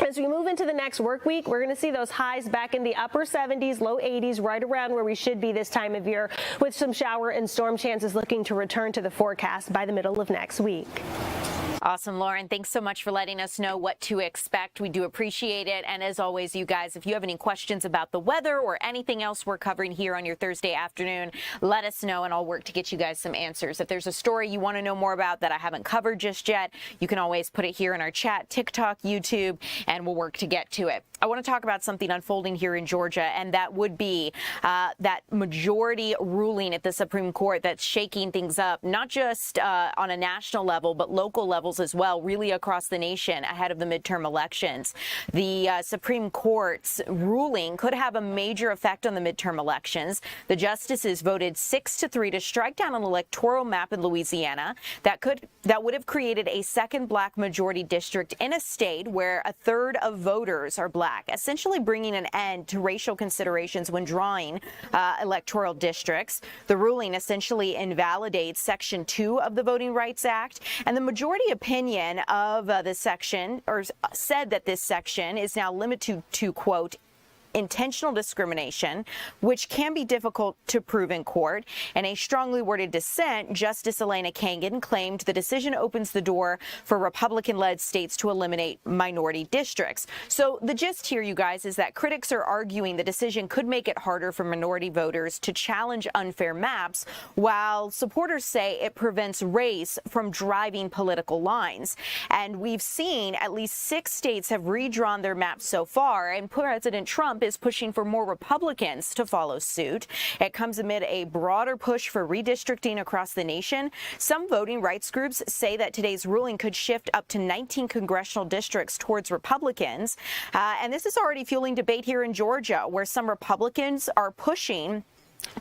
as we move into the next work week, we're going to see those highs back in the upper 70s, low 80s, right around where we should be this time of year, with some shower and storm chances looking to return to the forecast by the middle of next week. Awesome, Lauren. Thanks so much for letting us know what to expect. We do appreciate it. And as always, you guys, if you have any questions about the weather or anything else we're covering here on your Thursday afternoon, let us know and I'll work to get you guys some answers. If there's a story you want to know more about that I haven't covered just yet, you can always put it here in our chat, TikTok, YouTube, and we'll work to get to it. I want to talk about something unfolding here in Georgia, and that would be that majority ruling at the Supreme Court that's shaking things up, not just on a national level, but local levels as well, really across the nation ahead of the midterm elections. The Supreme Court's ruling could have a major effect on the midterm elections. The justices voted 6-3 to strike down an electoral map in Louisiana that would have created a second black majority district in a state where a third of voters are black, essentially bringing an end to racial considerations when drawing electoral districts. The ruling essentially invalidates Section 2 of the Voting Rights Act, and the majority opinion of this section, or said that this section is now limited to, quote, intentional discrimination, which can be difficult to prove in court. In a strongly worded dissent, Justice Elena Kagan claimed the decision opens the door for Republican-led states to eliminate minority districts. So the gist here, you guys, is that critics are arguing the decision could make it harder for minority voters to challenge unfair maps, while supporters say it prevents race from driving political lines. And we've seen at least 6 states have redrawn their maps so far, and President Trump is pushing for more Republicans to follow suit. It comes amid a broader push for redistricting across the nation. Some voting rights groups say that today's ruling could shift up to 19 congressional districts towards Republicans. And this is already fueling debate here in Georgia, where some Republicans are pushing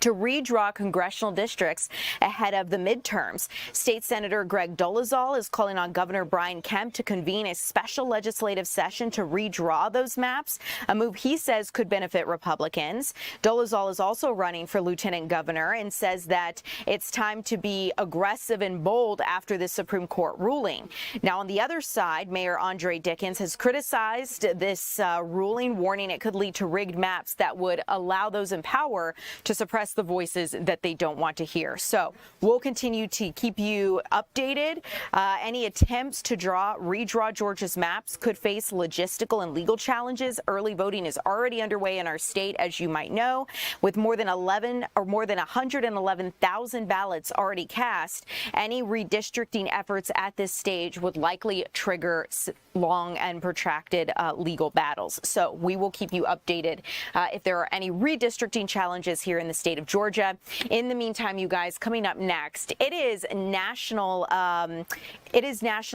to redraw congressional districts ahead of the midterms. State Senator Greg Dolezal is calling on Governor Brian Kemp to convene a special legislative session to redraw those maps, a move he says could benefit Republicans. Dolezal is also running for lieutenant governor and says that it's time to be aggressive and bold after this Supreme Court ruling. Now, on the other side, Mayor Andre Dickens has criticized this ruling, warning it could lead to rigged maps that would allow those in power to suppress the voices that they don't want to hear. So we'll continue to keep you updated. Any attempts to redraw Georgia's maps could face logistical and legal challenges. Early voting is already underway in our state, as you might know, with more than 111,000 ballots already cast. Any redistricting efforts at this stage would likely trigger long and protracted legal battles. So we will keep you updated if there are any redistricting challenges here in the state of Georgia. In the meantime, you guys, coming up next, it is National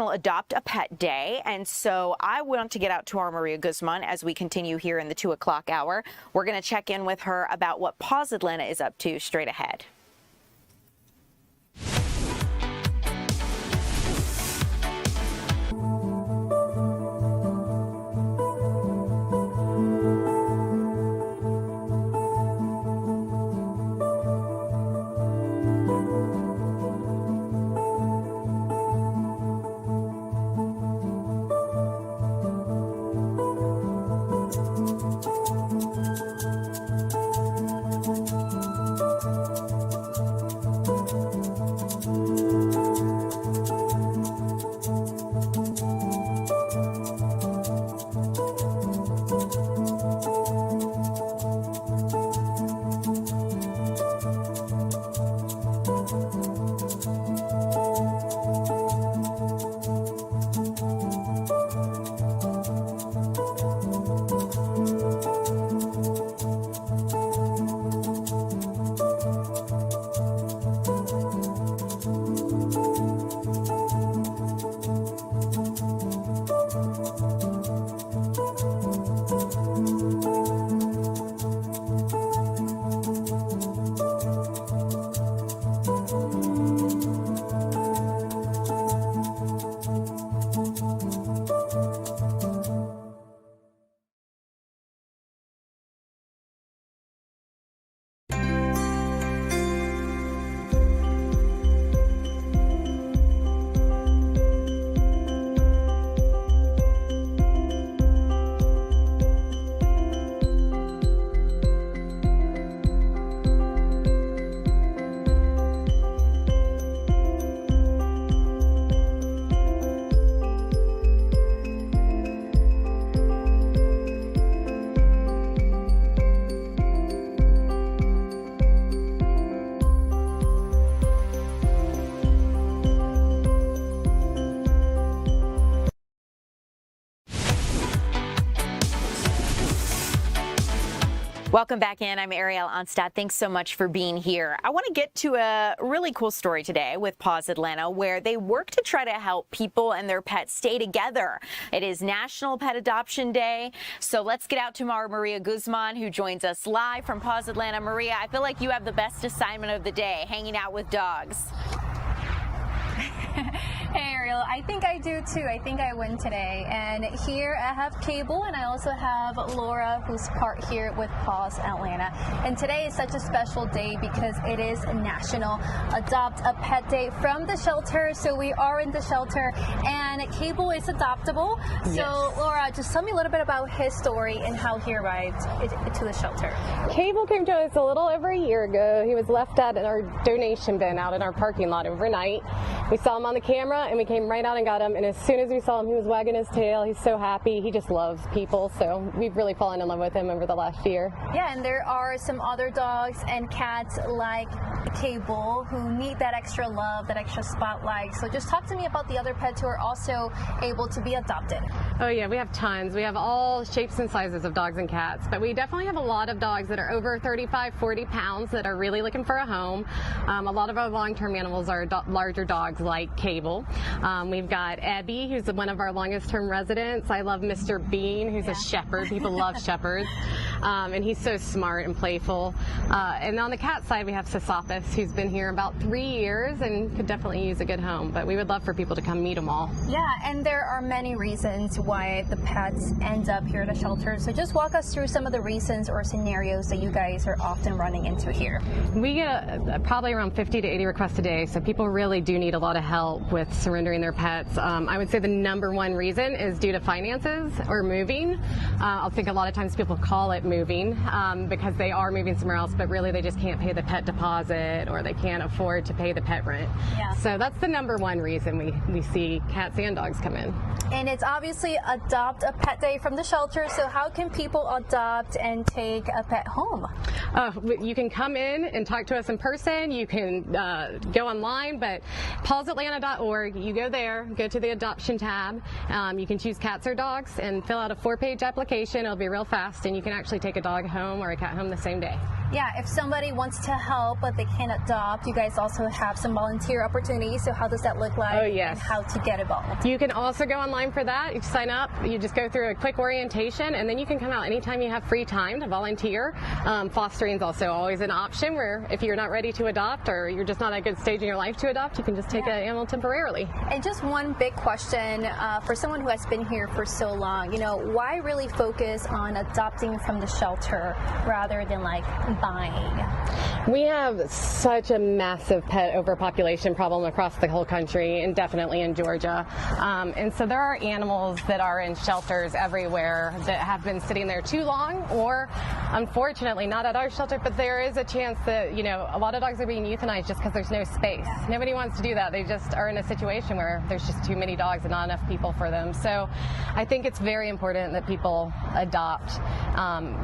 Adopt a Pet Day, and so I want to get out to our Maria Guzman as we continue here in the 2 o'clock hour. We're going to check in with her about what Paws Atlanta is up to straight ahead. Welcome back in. I'm Ariel Onstad. Thanks so much for being here. I want to get to a really cool story today with Paws Atlanta, where they work to try to help people and their pets stay together. It is National Pet Adoption Day. So let's get out to our Maria Guzman, who joins us live from Paws Atlanta. Maria, I feel like you have the best assignment of the day, hanging out with dogs. Hey Ariel, I think I do too. I think I win today. And here I have Cable, and I also have Laura, who's part here with Paws Atlanta. And today is such a special day because it is National Adopt a Pet Day from the shelter. So we are in the shelter, and Cable is adoptable. So yes. Laura, just tell me a little bit about his story and how he arrived to the shelter. Cable came to us a little over a year ago. He was left at our donation bin out in our parking lot overnight. We saw him on the camera, and we came right out and got him, and as soon as we saw him, he was wagging his tail. He's so happy. He just loves people, so we've really fallen in love with him over the last year. Yeah, and there are some other dogs and cats like Cable who need that extra love, that extra spotlight. So just talk to me about the other pets who are also able to be adopted. Oh yeah, we have tons. We have all shapes and sizes of dogs and cats, but we definitely have a lot of dogs that are over 35, 40 pounds that are really looking for a home. A lot of our long-term animals are larger dogs like Cable. We've got Abby, who's one of our longest-term residents. I love Mr. Bean, who's a shepherd. People love shepherds, and he's so smart and playful. And on the cat side, we have Sisophus, who's been here about 3 years and could definitely use a good home, but we would love for people to come meet them all. Yeah, and there are many reasons why the pets end up here at the shelter. So just walk us through some of the reasons or scenarios that you guys are often running into here. We get probably around 50 to 80 requests a day, so people really do need a lot of help with surrendering their pets. I would say the #1 reason is due to finances or moving. I think a lot of times people call it moving because they are moving somewhere else, but really they just can't pay the pet deposit or they can't afford to pay the pet rent. Yeah. So that's the number one reason we see cats and dogs come in. And it's obviously Adopt a Pet Day from the shelter, so how can people adopt and take a pet home? You can come in and talk to us in person. You can go online, but pawsatlanta.org, you go there, go to the adoption tab. You can choose cats or dogs and fill out a 4-page application. It'll be real fast, and you can actually take a dog home or a cat home the same day. Yeah, if somebody wants to help but they can't adopt, you guys also have some volunteer opportunities. So how does that look like? Oh, yes. And how to get involved? You can also go online for that. You sign up, you just go through a quick orientation, and then you can come out anytime you have free time to volunteer. Fostering is also always an option where if you're not ready to adopt or you're just not at a good stage in your life to adopt, you can just take an animal temporarily. And just one big question for someone who has been here for so long, you know, why really focus on adopting from the shelter rather than like buying? We have such a massive pet overpopulation problem across the whole country and definitely in Georgia. And so there are animals that are in shelters everywhere that have been sitting there too long, or unfortunately not at our shelter, but there is a chance that, you know, a lot of dogs are being euthanized just because there's no space. Nobody wants to do that. They just are in a situation where there's just too many dogs and not enough people for them. So I think it's very important that people adopt.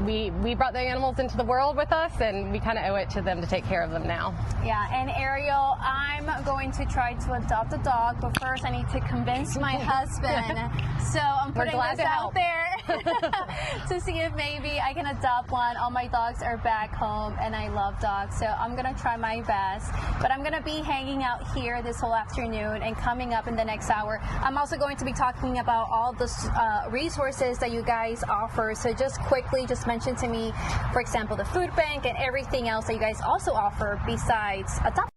We brought the animals into the world with us, and we kind of owe it to them to take care of them now. Yeah, and Ariel, I'm going to try to adopt a dog, but first I need to convince my husband. So I'm putting this out there to see if maybe I can adopt one. All my dogs are back home, and I love dogs, so I'm going to try my best. But I'm going to be hanging out here this whole afternoon, and coming up in the next hour, I'm also going to be talking about all the resources that you guys offer. So just quickly, just mention to me, for example, the food bank and everything else that you guys also offer besides adoption.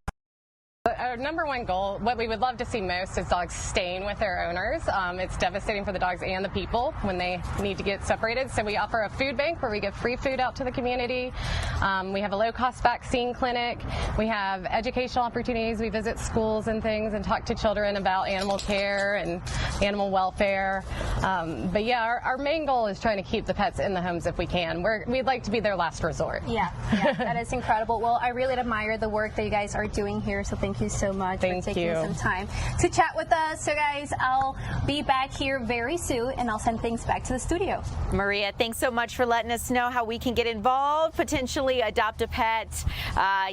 Our number one goal, what we would love to see most, is dogs staying with their owners. It's devastating for the dogs and the people when they need to get separated. So we offer a food bank where we give free food out to the community. We have a low-cost vaccine clinic. We have educational opportunities. We visit schools and things and talk to children about animal care and animal welfare. But yeah, our main goal is trying to keep the pets in the homes if we can. We'd like to be their last resort. Yeah, that is incredible. Well, I really admire the work that you guys are doing here, so thank you so much for taking some time to chat with us. So guys, I'll be back here very soon, and I'll send things back to the studio. Maria, thanks so much for letting us know how we can get involved, potentially adopt a pet.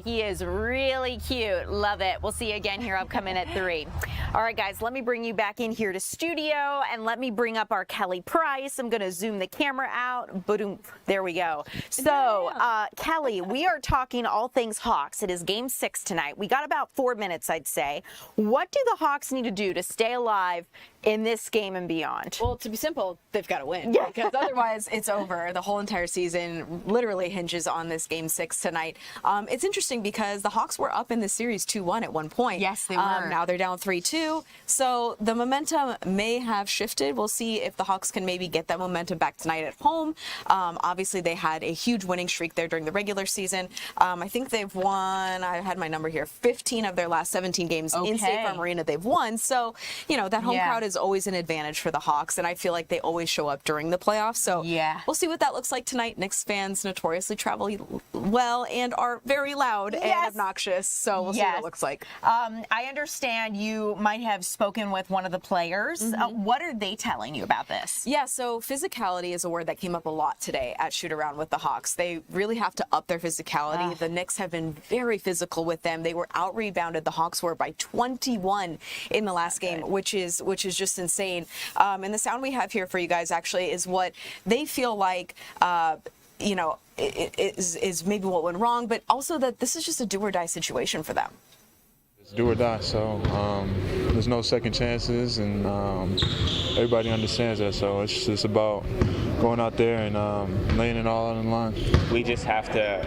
He is really cute. Love it. We'll see you again here upcoming at 3. All right, guys, let me bring you back in here to studio, and let me bring up our Kelly Price. I'm going to zoom the camera out. Boom. There we go. So, Kelly, we are talking all things Hawks. It is Game 6 tonight. We got about 4 minutes, I'd say. What do the Hawks need to do to stay alive in this game and beyond? Well, to be simple, they've got to win. Yeah. Because otherwise, it's over. The whole entire season literally hinges on this Game 6 tonight. It's interesting because the Hawks were up in the series 2-1 at one point. Yes, they were. Now they're down 3-2. So the momentum may have shifted. We'll see if the Hawks can maybe get that momentum back tonight at home. Obviously, they had a huge winning streak there during the regular season. I think they've won, I had my number here, 15 of their last 17 games in State Farm Arena they've won. So, you know, that home crowd is always an advantage for the Hawks, and I feel like they always show up during the playoffs. So we'll see what that looks like tonight. Knicks fans notoriously travel well and are very loud and obnoxious. So we'll see what it looks like. I understand you might have spoken with one of the players. What are they telling you about this? Yeah, so physicality is a word that came up a lot today at shoot around with the Hawks. They really have to up their physicality. The Knicks have been very physical with them. They were out rebounded, the Hawks were, by 21 in the last game, which is just insane. And the sound we have here for you guys actually is what they feel like you know, is maybe what went wrong, but also that this is just a do or die situation for them. It's do or die, so there's no second chances, and everybody understands that. So it's just about going out there and laying it all out in line. We just have to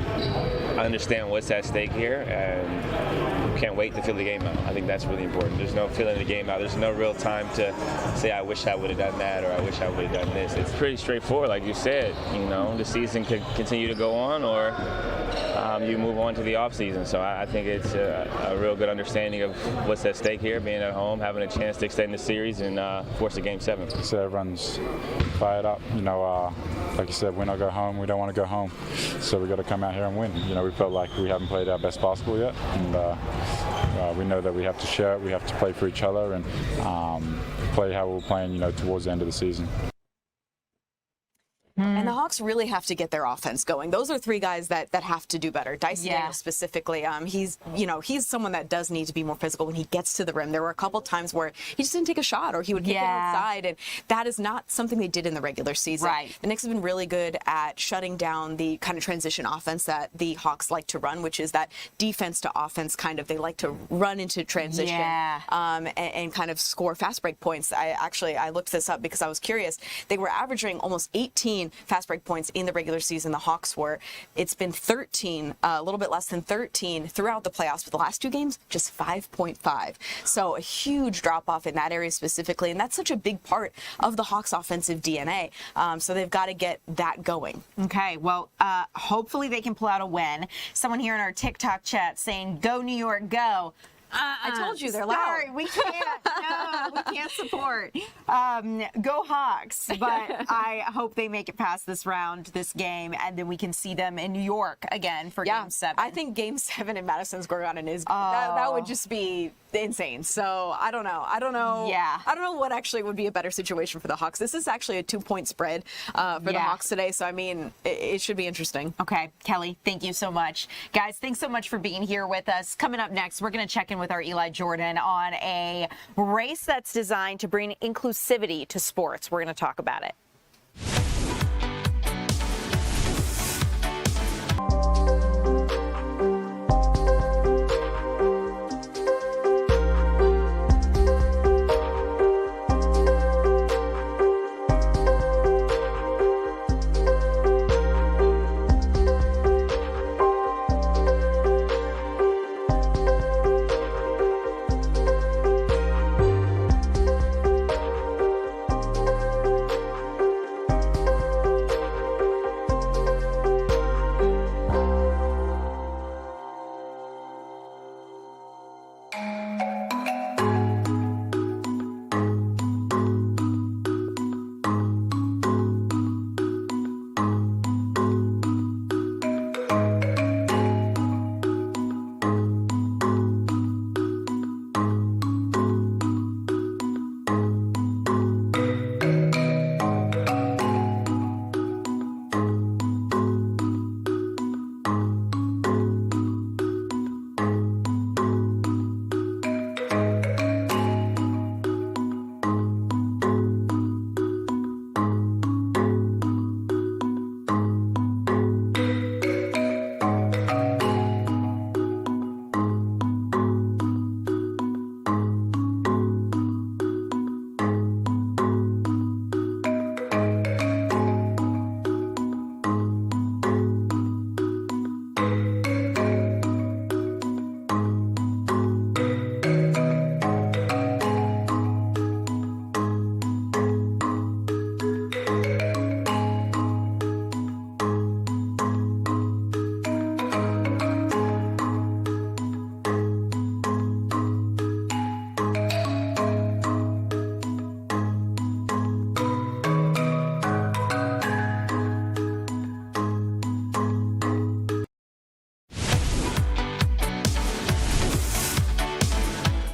understand what's at stake here and can't wait to feel the game out. I think that's really important. There's no feeling the game out. There's no real time to say, I wish I would have done that, or I wish I would have done this. It's pretty straightforward, like you said. The season could continue to go on, or you move on to the off season. So I think it's a real good understanding of what's at stake here, being at home, having a chance to extend the series and force a Game 7. So everyone's fired up. Like you said, win or go home. We don't want to go home, so we got to come out here and win. We felt like we haven't played our best basketball yet, and we know that we have to share it. We have to play for each other and play how we're playing, towards the end of the season. And the Hawks really have to get their offense going. Those are three guys that have to do better. Dyson Daniels specifically, he's someone that does need to be more physical when he gets to the rim. There were a couple times where he just didn't take a shot, or he would kick it inside, and that is not something they did in the regular season. Right. The Knicks have been really good at shutting down the kind of transition offense that the Hawks like to run, which is that defense to offense kind of. They like to run into transition and kind of score fast break points. I looked this up because I was curious. They were averaging almost 18 fast break points in the regular season. The Hawks were. It's been 13, a little bit less than 13 throughout the playoffs, but the last two games, just 5.5. So a huge drop off in that area specifically, and that's such a big part of the Hawks offensive DNA. So they've got to get that going. Okay, well, hopefully they can pull out a win. Someone here in our TikTok chat saying, "Go New York, go." I told you they're sorry, loud. We can't. No, we can't support. Go Hawks. But I hope they make it past this round, this game, and then we can see them in New York again for Game 7. I think Game 7 in Madison Square Garden is that would just be insane. So I don't know. Yeah. I don't know what actually would be a better situation for the Hawks. This is actually a 2-point spread for the Hawks today. So I mean, it should be interesting. Okay, Kelly, thank you so much. Guys, thanks so much for being here with us. Coming up next, we're going to check in with our Eli Jordan on a race that's designed to bring inclusivity to sports. We're going to talk about it.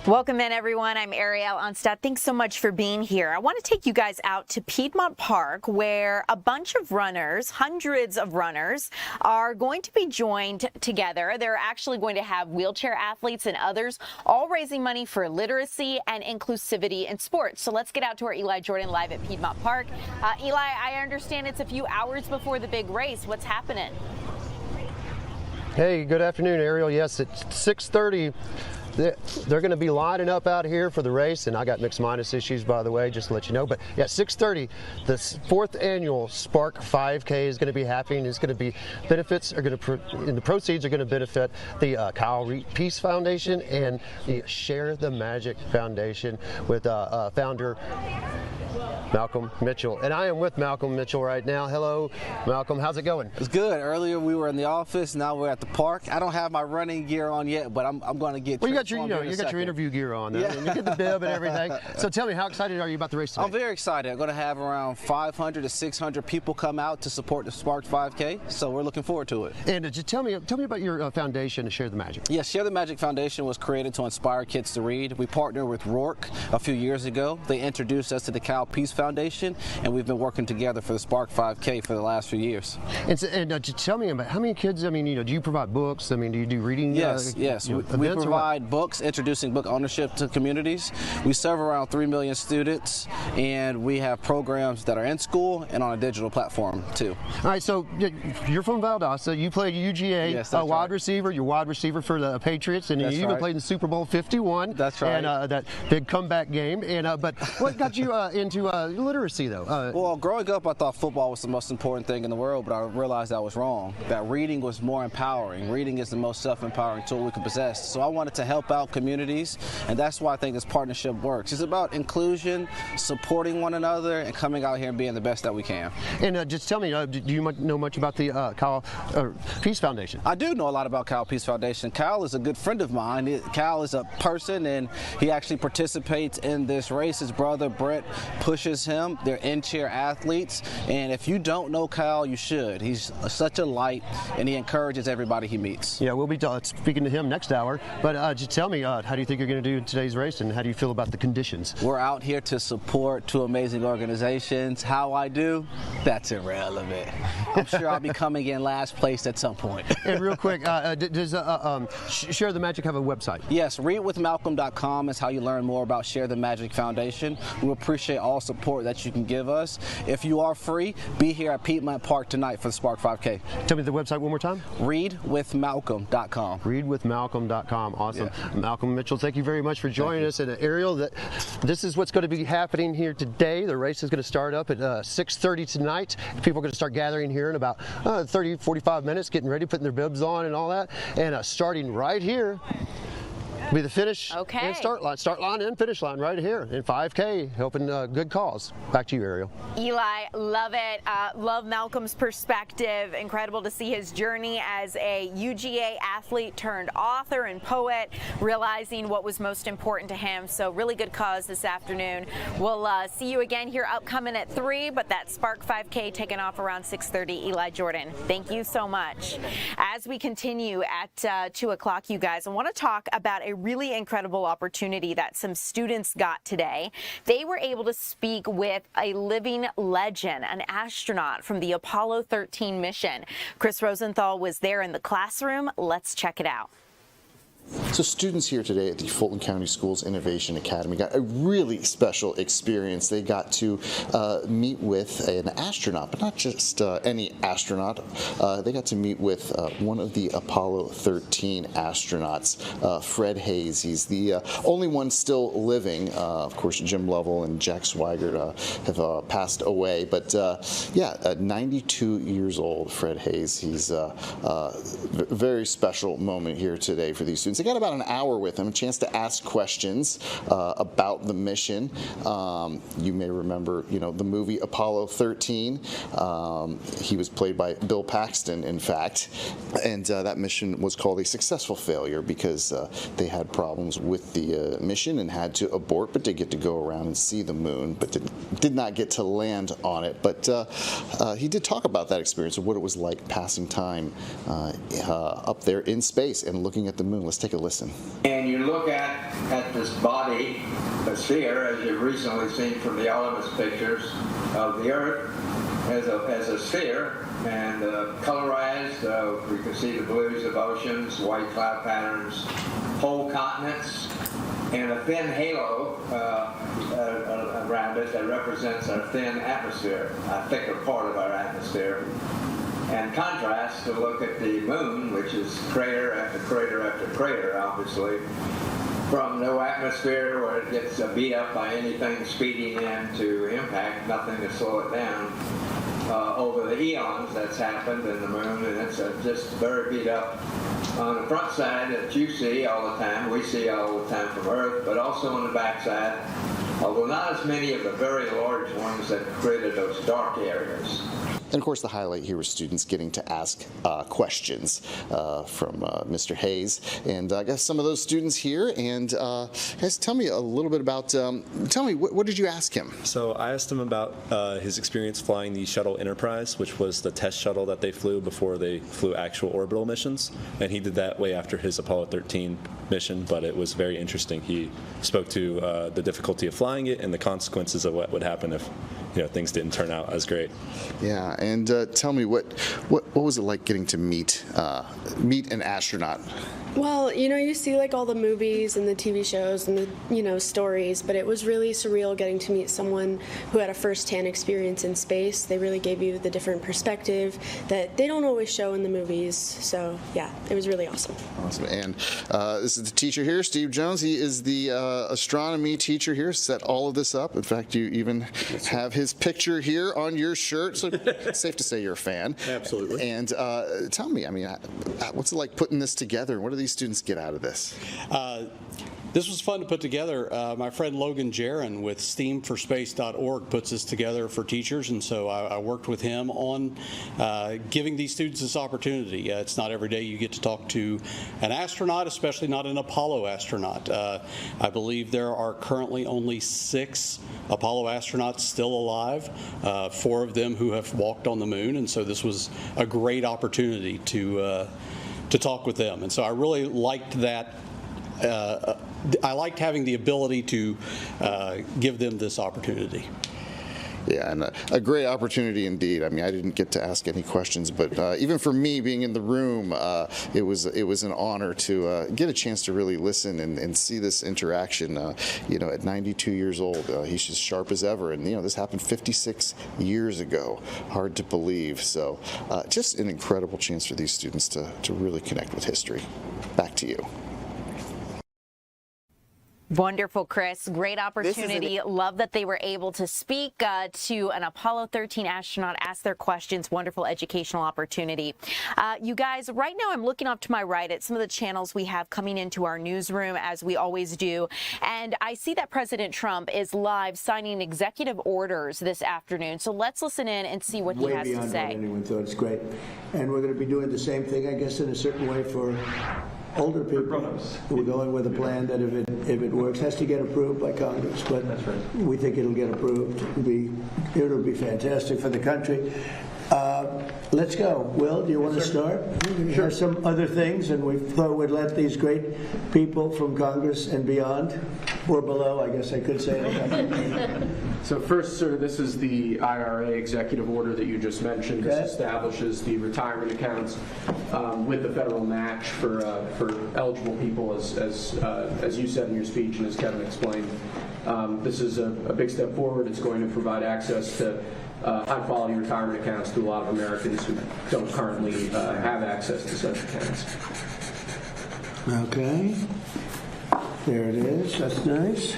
Welcome in, everyone. I'm Ariel Onstad. Thanks so much for being here. I want to take you guys out to Piedmont Park, where a bunch of runners, hundreds of runners, are going to be joined together. They're actually going to have wheelchair athletes and others, all raising money for literacy and inclusivity in sports. So let's get out to our Eli Jordan live at Piedmont Park. Eli, I understand it's a few hours before the big race. What's happening? Hey, good afternoon, Ariel. Yes, it's 6:30. they're going to be lining up out here for the race, and I got mixed minus issues, by the way, just to let you know. But yeah, 6:30, the 4th annual Spark 5K is going to be happening. It's going to be benefits are going to, and the proceeds are going to benefit the Kyle Peace Foundation and the Share the Magic Foundation with founder Malcolm Mitchell. And I am with Malcolm Mitchell right now. Hello, Malcolm. How's it going? It's good. Earlier we were in the office. Now we're at the park. I don't have my running gear on yet, but I'm going to get. Well, you got your interview gear on. Yeah. And you get the bib and everything. So tell me, how excited are you about the race today? I'm very excited. I'm going to have around 500 to 600 people come out to support the Spark 5K. So we're looking forward to it. And just tell me about your foundation, Share the Magic. Yes, Share the Magic Foundation was created to inspire kids to read. We partnered with Rourke a few years ago. They introduced us to the Kyle Peace Foundation, and we've been working together for the Spark 5K for the last few years. And just tell me about how many kids. I mean, do you provide books? I mean, do you do reading? Yes, yes. We provide books, introducing book ownership to communities. We serve around 3 million students, and we have programs that are in school and on a digital platform too. All right, so you're from Valdosta. You played UGA, yes, wide receiver. You're wide receiver for the Patriots, and you even played in Super Bowl 51. That's right. And that big comeback game. And but what got you into literacy, though? Well, growing up, I thought football was the most important thing in the world, but I realized I was wrong. That reading was more empowering. Reading is the most self-empowering tool we can possess. So I wanted to help out communities, and that's why I think this partnership works. It's about inclusion, supporting one another, and coming out here and being the best that we can. And just tell me, do you know much about the Kyle Peace Foundation? I do know a lot about Kyle Peace Foundation. Kyle is a good friend of mine. Kyle is a person, and he actually participates in this race. His brother Brett pushes him. They're in-chair athletes, and if you don't know Kyle, you should. He's such a light, and he encourages everybody he meets. Yeah, we'll be speaking to him next hour. But just tell me, how do you think you're going to do in today's race, and how do you feel about the conditions? We're out here to support two amazing organizations. How I do, that's irrelevant. I'm sure I'll be coming in last place at some point. And real quick, does Share the Magic have a website? Yes, readwithmalcolm.com is how you learn more about Share the Magic Foundation. We appreciate all support that you can give us. If you are free, be here at Piedmont Park tonight for the Spark 5K. Tell me the website one more time. Readwithmalcolm.com. Readwithmalcolm.com. Awesome. Yeah. Malcolm Mitchell, thank you very much for joining us. And Ariel, this is what's going to be happening here today. The race is going to start up at 6:30 tonight. People are going to start gathering here in about 30, 45 minutes, getting ready, putting their bibs on and all that. And starting right here be the finish and start line and finish line right here in 5K, helping good cause. Back to you, Ariel. Eli, love it. Love Malcolm's perspective. Incredible to see his journey as a UGA athlete turned author and poet, realizing what was most important to him. So really good cause this afternoon. We'll see you again here upcoming at 3, but that Spark 5K taking off around 6:30. Eli Jordan, thank you so much. As we continue at 2 o'clock, you guys, I want to talk about a really incredible opportunity that some students got today. They were able to speak with a living legend, an astronaut from the Apollo 13 mission. Chris Rosenthal was there in the classroom. Let's check it out. So students here today at the Fulton County Schools Innovation Academy got a really special experience. They got to meet with an astronaut, but not just any astronaut. They got to meet with one of the Apollo 13 astronauts, Fred Hayes. He's the only one still living. Of course, Jim Lovell and Jack Swigert have passed away. But yeah, 92 years old, Fred Hayes. He's a very special moment here today for these students. They got about an hour with him, a chance to ask questions about the mission. You may remember, the movie Apollo 13. He was played by Bill Paxton, in fact, and that mission was called a successful failure because they had problems with the mission and had to abort, but did get to go around and see the moon, but did not get to land on it. But he did talk about that experience of what it was like passing time up there in space and looking at the moon. Let's take a listen. And you look at this body, the sphere, as you've recently seen from the elements pictures of the Earth, as a sphere, and colorized. We can see the blues of oceans, white cloud patterns, whole continents, and a thin halo around it that represents our thin atmosphere, a thicker part of our atmosphere. And contrast to look at the moon, which is crater after crater after crater, obviously. from no atmosphere where it gets beat up by anything speeding in to impact, nothing to slow it down. Over the eons that's happened in the moon, and it's just very beat up. On the front side that you see all the time, we see all the time from Earth, but also on the back side, although not as many of the very large ones that created those dark areas. And of course, the highlight here was students getting to ask questions from Mr. Hayes. And I guess some of those students here. And guys, tell me a little bit about, tell me, what did you ask him? So I asked him about his experience flying the Shuttle Enterprise, which was the test shuttle that they flew before they flew actual orbital missions. And he did that way after his Apollo 13 mission, but it was very interesting. He spoke to the difficulty of flying it and the consequences of what would happen if things didn't turn out as great. Yeah, and tell me, what was it like getting to meet an astronaut? Well, you see like all the movies and the TV shows and the, stories, but it was really surreal getting to meet someone who had a first-hand experience in space. They really gave you the different perspective that they don't always show in the movies. So, yeah, it was really awesome. Awesome. And this is the teacher here, Steve Jones. He is the astronomy teacher here, set all of this up. In fact, you even have his picture here on your shirt, so it's safe to say you're a fan. Absolutely. And tell me, what's it like putting this together? What do these students get out of this? This was fun to put together. My friend Logan Jaron with steamforspace.org puts this together for teachers, and so I worked with him on giving these students this opportunity. It's not every day you get to talk to an astronaut, especially not an Apollo astronaut. I believe there are currently only 6 Apollo astronauts still alive, 4 of them who have walked on the moon, and so this was a great opportunity to talk with them. And so I really liked that. I liked having the ability to give them this opportunity. Yeah, and a great opportunity indeed. I didn't get to ask any questions, but even for me being in the room, it was an honor to get a chance to really listen and see this interaction. At 92 years old, he's as sharp as ever, and this happened 56 years ago. Hard to believe. So, just an incredible chance for these students to really connect with history. Back to you. Wonderful, Chris. Great opportunity. Love that they were able to speak to an Apollo 13 astronaut, ask their questions. Wonderful educational opportunity. You guys, right now I'm looking off to my right at some of the channels we have coming into our newsroom, as we always do, and I see that President Trump is live signing executive orders this afternoon. So let's listen in and see what he has to say. What anyone thought. It's great. And we're going to be doing the same thing, I guess, in a certain way for older people. We're going with a plan that if it works, has to get approved by Congress, but we think it'll get approved. It'll be fantastic for the country. Let's go. Will, do you want to start? Sure. Some other things, and we thought we'd let these great people from Congress and beyond, or below, I guess I could say. So first, sir, this is the IRA executive order that you just mentioned. This establishes the retirement accounts with the federal match for eligible people, as you said in your speech and as Kevin explained. This is a big step forward. It's going to provide access to high-quality retirement accounts to a lot of Americans who don't currently have access to such accounts. Okay. There it is. That's nice.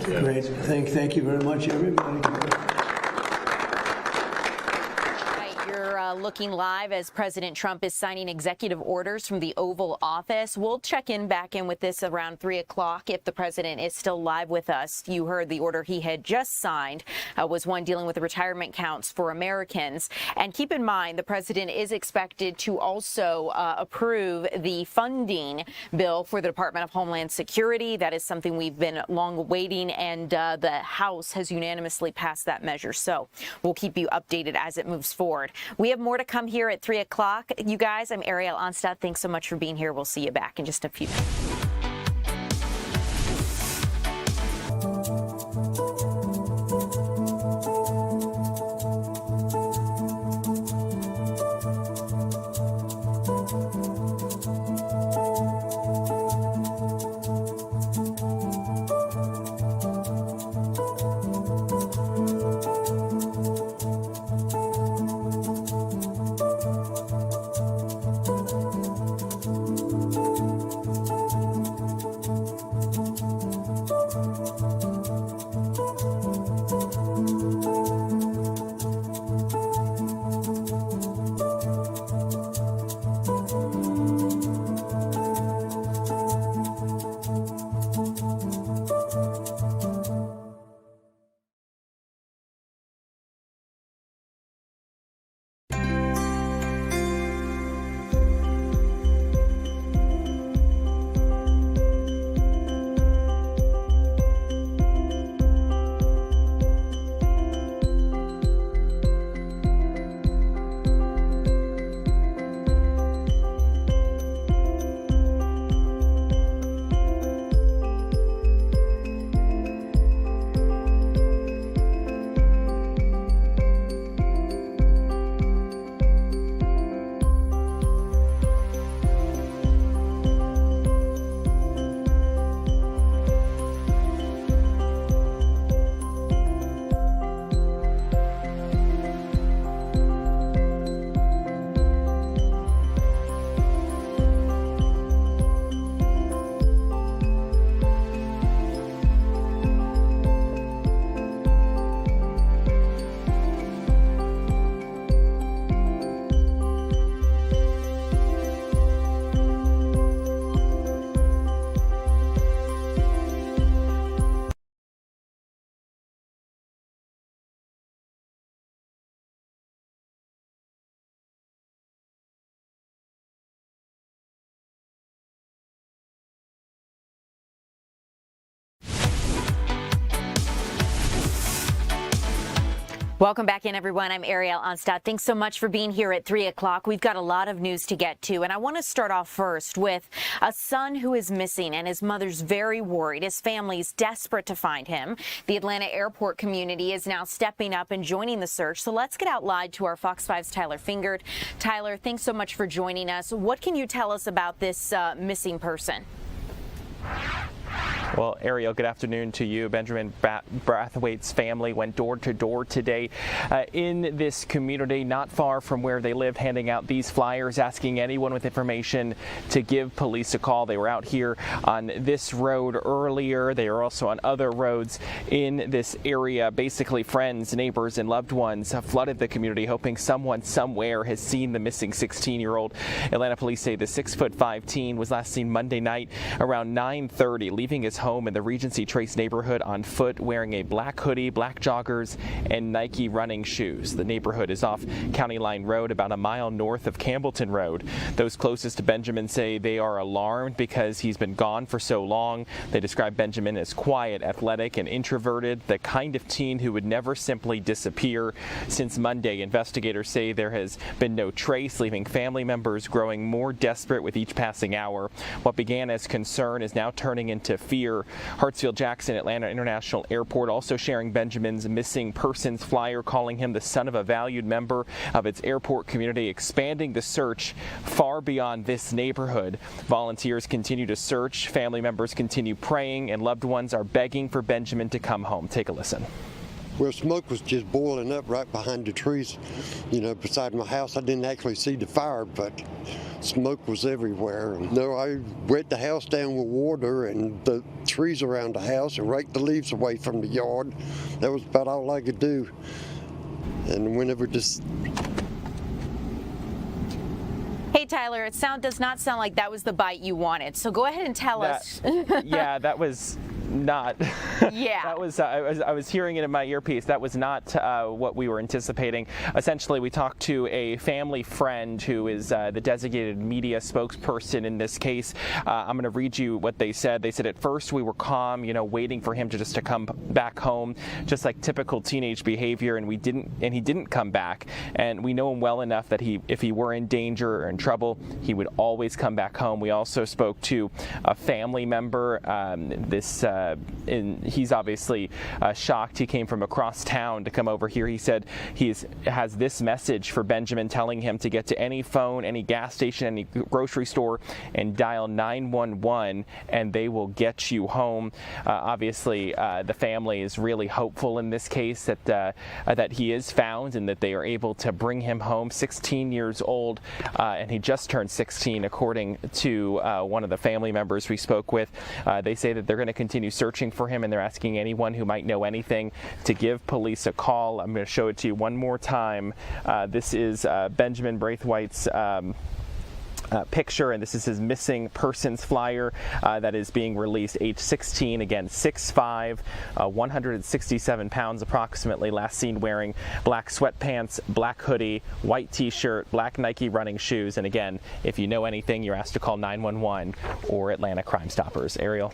Great. Thank you very much, everybody. Looking live as President Trump is signing executive orders from the Oval Office. We'll check back in with this around 3 o'clock if the president is still live with us. You heard the order he had just signed was one dealing with the retirement counts for Americans. And keep in mind, the president is expected to also approve the funding bill for the Department of Homeland Security. That is something we've been long awaiting, and the House has unanimously passed that measure. So we'll keep you updated as it moves forward. We have more to come here at 3 o'clock. You guys, I'm Ariel Onstad. Thanks so much for being here. We'll see you back in just a few minutes. Welcome back in, everyone. I'm Ariel Onstadt. Thanks so much for being here at 3 o'clock. We've got a lot of news to get to, and I want to start off first with a son who is missing, and his mother's very worried. His family's desperate to find him. The Atlanta airport community is now stepping up and joining the search. So let's get out live to our Fox 5's Tyler Fingert. Tyler, thanks so much for joining us. What can you tell us about this missing person? Well, Ariel, good afternoon to you. Benjamin Braithwaite's family went door to door today in this community not far from where they lived, handing out these flyers, asking anyone with information to give police a call. They were out here on this road earlier. They are also on other roads in this area. Basically, friends, neighbors, and loved ones have flooded the community, hoping someone somewhere has seen the missing 16-year-old. Atlanta police say the 6'5" teen was last seen Monday night around 9:30, leaving his home in the Regency Trace neighborhood on foot, wearing a black hoodie, black joggers, and Nike running shoes. The neighborhood is off County Line Road, about a mile north of Campbellton Road. Those closest to Benjamin say they are alarmed because he's been gone for so long. They describe Benjamin as quiet, athletic, and introverted, the kind of teen who would never simply disappear. Since Monday, investigators say there has been no trace, leaving family members growing more desperate with each passing hour. What began as concern is now turning into fear. Hartsfield-Jackson Atlanta International Airport also sharing Benjamin's missing persons flyer, calling him the son of a valued member of its airport community, expanding the search far beyond this neighborhood. Volunteers continue to search, family members continue praying, and loved ones are begging for Benjamin to come home. Take a listen. Well, smoke was just boiling up right behind the trees, beside my house. I didn't actually see the fire, but smoke was everywhere. And I wet the house down with water and the trees around the house and raked the leaves away from the yard. That was about all I could do. And whenever just... Hey, Tyler, it does not sound like that was the bite you wanted. So go ahead and tell us. Yeah, that was not. Yeah. That was. I was hearing it in my earpiece. That was not what we were anticipating. Essentially, we talked to a family friend who is the designated media spokesperson in this case. I'm going to read you what they said. They said at first we were calm, waiting for him to come back home, just like typical teenage behavior, and he didn't come back. And we know him well enough that if he were in danger or in trouble, he would always come back home. We also spoke to a family member. He's obviously shocked. He came from across town to come over here. He said he has this message for Benjamin, telling him to get to any phone, any gas station, any grocery store, and dial 911, and they will get you home. Obviously, the family is really hopeful in this case that he is found and that they are able to bring him home. 16 years old, and he just turned 16, according to one of the family members we spoke with. They say that they're going to continue searching for him, and they're asking anyone who might know anything to give police a call. I'm going to show it to you one more time. This is Benjamin Braithwaite's picture, and this is his missing persons flyer that is being released. Age 16, again 6'5", 167 pounds approximately, last seen wearing black sweatpants, black hoodie, white t-shirt, black Nike running shoes. And again, if you know anything, you're asked to call 911 or Atlanta Crime Stoppers. Ariel?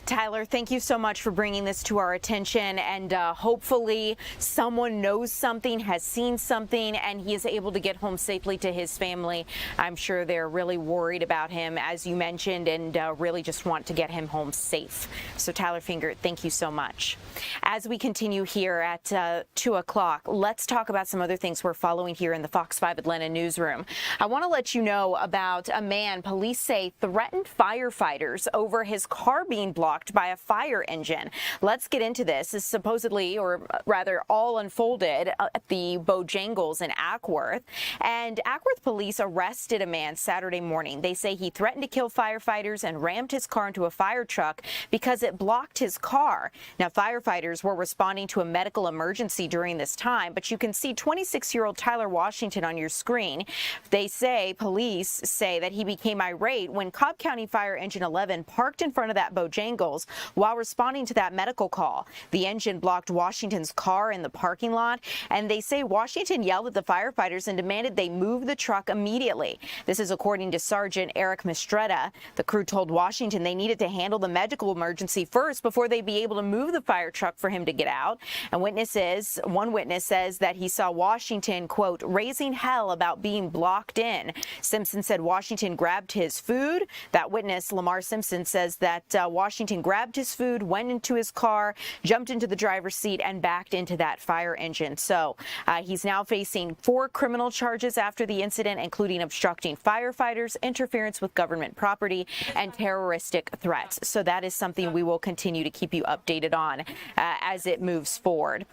Tyler, thank you so much for bringing this to our attention, and hopefully someone knows something, has seen something, and he is able to get home safely to his family. I'm sure they're really worried about him, as you mentioned, and really just want to get him home safe. So Tyler Fingert, thank you so much. As we continue here at 2 o'clock, let's talk about some other things we're following here in the Fox 5 Atlanta newsroom. I want to let you know about a man police say threatened firefighters over his car being blocked by a fire engine. Let's get into this. This supposedly, or rather all unfolded at the Bojangles in Ackworth. And Ackworth police arrested a man Saturday morning. They say he threatened to kill firefighters and rammed his car into a fire truck because it blocked his car. Now, firefighters were responding to a medical emergency during this time, but you can see 26-year-old Tyler Washington on your screen. Police say that he became irate when Cobb County Fire Engine 11 parked in front of that Bojangles while responding to that medical call. The engine blocked Washington's car in the parking lot, and they say Washington yelled at the firefighters and demanded they move the truck immediately. This is according to Sergeant Eric Mistretta. The crew told Washington they needed to handle the medical emergency first before they'd be able to move the fire truck for him to get out. And one witness says that he saw Washington, quote, raising hell about being blocked in. Simpson said Washington grabbed his food. That witness, Lamar Simpson, says that Washington grabbed his food, went into his car, jumped into the driver's seat, and backed into that fire engine. So he's now facing 4 criminal charges after the incident, including obstructing firefighters, interference with government property, and terroristic threats. So that is something we will continue to keep you updated on as it moves forward.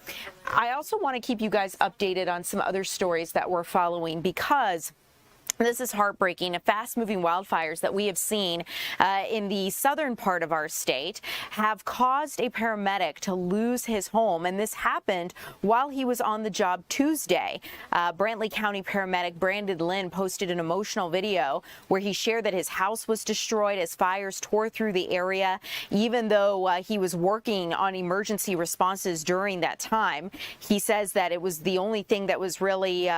I also want to keep you guys updated on some other stories that we're following, because this is heartbreaking. Fast-moving wildfires that we have seen in the southern part of our state have caused a paramedic to lose his home, and this happened while he was on the job Tuesday. Brantley County paramedic Brandon Lynn posted an emotional video where he shared that his house was destroyed as fires tore through the area. Even though he was working on emergency responses during that time, he says that it was the only thing that was really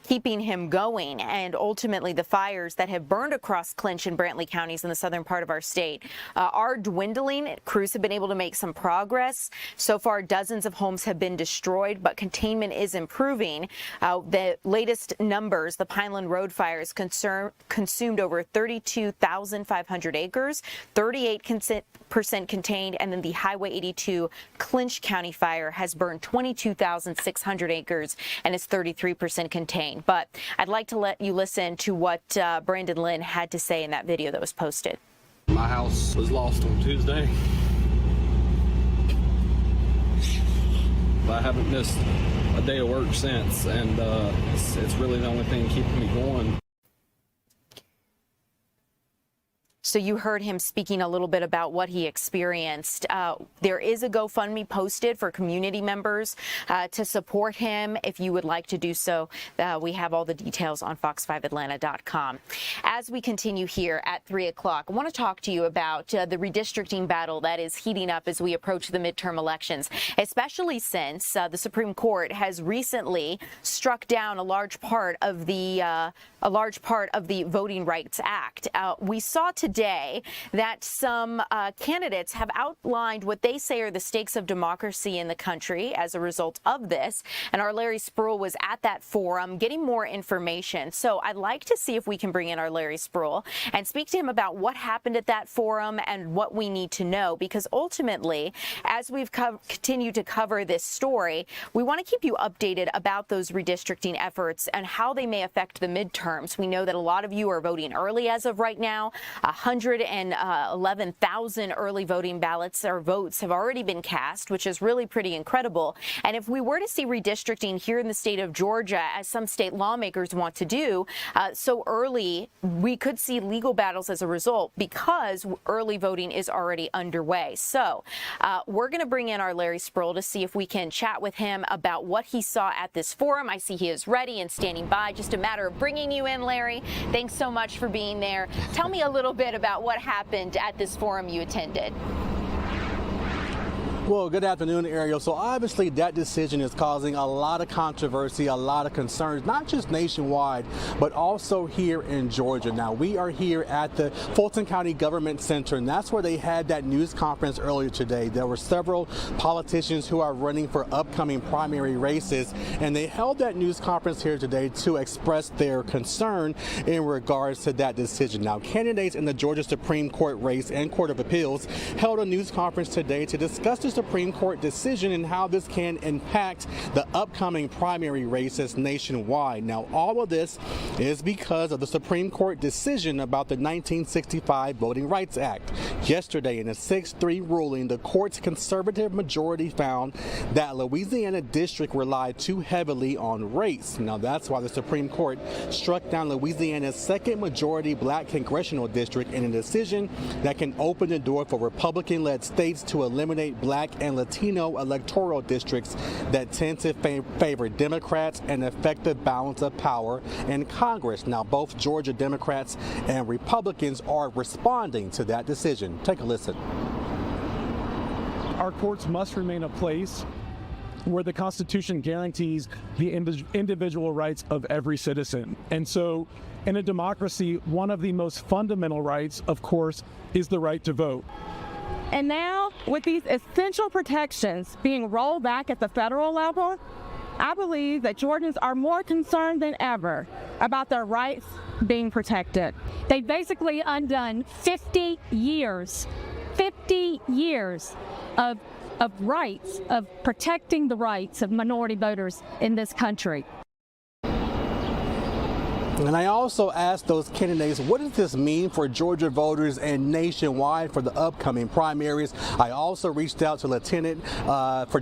keeping him going, and ultimately the fires that have burned across Clinch and Brantley counties in the southern part of our state are dwindling. Crews have been able to make some progress. So far, dozens of homes have been destroyed, but containment is improving. The latest numbers, the Pineland Road fires consumed over 32,500 acres, 38% contained, and then the Highway 82 Clinch County fire has burned 22,600 acres and is 33% contained. But I'd like to let you listen to what Brandon Lynn had to say in that video that was posted. My house was lost on Tuesday. I haven't missed a day of work since, and it's really the only thing keeping me going. So you heard him speaking a little bit about what he experienced. There is a GoFundMe posted for community members to support him. If you would like to do so, we have all the details on fox5atlanta.com. As we continue here at 3 o'clock, I want to talk to you about the redistricting battle that is heating up as we approach the midterm elections, especially since the Supreme Court has recently struck down a large part of the Voting Rights Act. We saw today that some candidates have outlined what they say are the stakes of democracy in the country as a result of this. And our Larry Spruill was at that forum getting more information. So I'd like to see if we can bring in our Larry Spruill and speak to him about what happened at that forum and what we need to know, because ultimately, as we've continued to cover this story, we want to keep you updated about those redistricting efforts and how they may affect the midterms. We know that a lot of you are voting early as of right now. 111,000 early voting ballots or votes have already been cast, which is really pretty incredible. And if we were to see redistricting here in the state of Georgia, as some state lawmakers want to do, so early, we could see legal battles as a result, because early voting is already underway. So we're going to bring in our Larry Spruill to see if we can chat with him about what he saw at this forum. I see he is ready and standing by. Just a matter of bringing you in, Larry. Thanks so much for being there. Tell me a little bit about what happened at this forum you attended. Well, good afternoon, Ariel. So obviously that decision is causing a lot of controversy, a lot of concerns, not just nationwide, but also here in Georgia. Now, we are here at the Fulton County Government Center, and that's where they had that news conference earlier today. There were several politicians who are running for upcoming primary races, and they held that news conference here today to express their concern in regards to that decision. Now, candidates in the Georgia Supreme Court race and Court of Appeals held a news conference today to discuss the Supreme Court decision and how this can impact the upcoming primary races nationwide. Now, all of this is because of the Supreme Court decision about the 1965 Voting Rights Act. Yesterday, in a 6-3 ruling, the court's conservative majority found that Louisiana district relied too heavily on race. Now, that's why the Supreme Court struck down Louisiana's second majority black congressional district in a decision that can open the door for Republican-led states to eliminate black and Latino electoral districts that tend to favor Democrats and affect the balance of power in Congress. Now, both Georgia Democrats and Republicans are responding to that decision. Take a listen. Our courts must remain a place where the Constitution guarantees the individual rights of every citizen. And so in a democracy, one of the most fundamental rights, of course, is the right to vote. And now, with these essential protections being rolled back at the federal level, I believe that Georgians are more concerned than ever about their rights being protected. They've basically undone 50 years of rights, of protecting the rights of minority voters in this country. And I also asked those candidates, what does this mean for Georgia voters and nationwide for the upcoming primaries? I also reached out to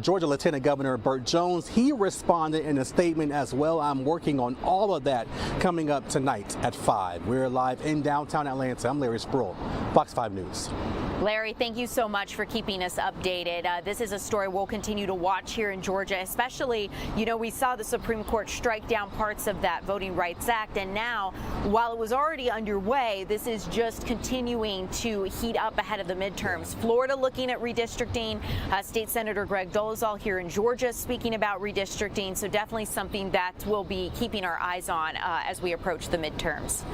Georgia Lieutenant Governor Burt Jones. He responded in a statement as well. I'm working on all of that coming up tonight at 5. We're live in downtown Atlanta. I'm Larry Spruill, Fox 5 News. Larry, thank you so much for keeping us updated. This is a story we'll continue to watch here in Georgia, especially, we saw the Supreme Court strike down parts of that Voting Rights Act, and now, while it was already underway, this is just continuing to heat up ahead of the midterms. Florida looking at redistricting, State Senator Greg Dolezal here in Georgia speaking about redistricting, so definitely something that we'll be keeping our eyes on as we approach the midterms.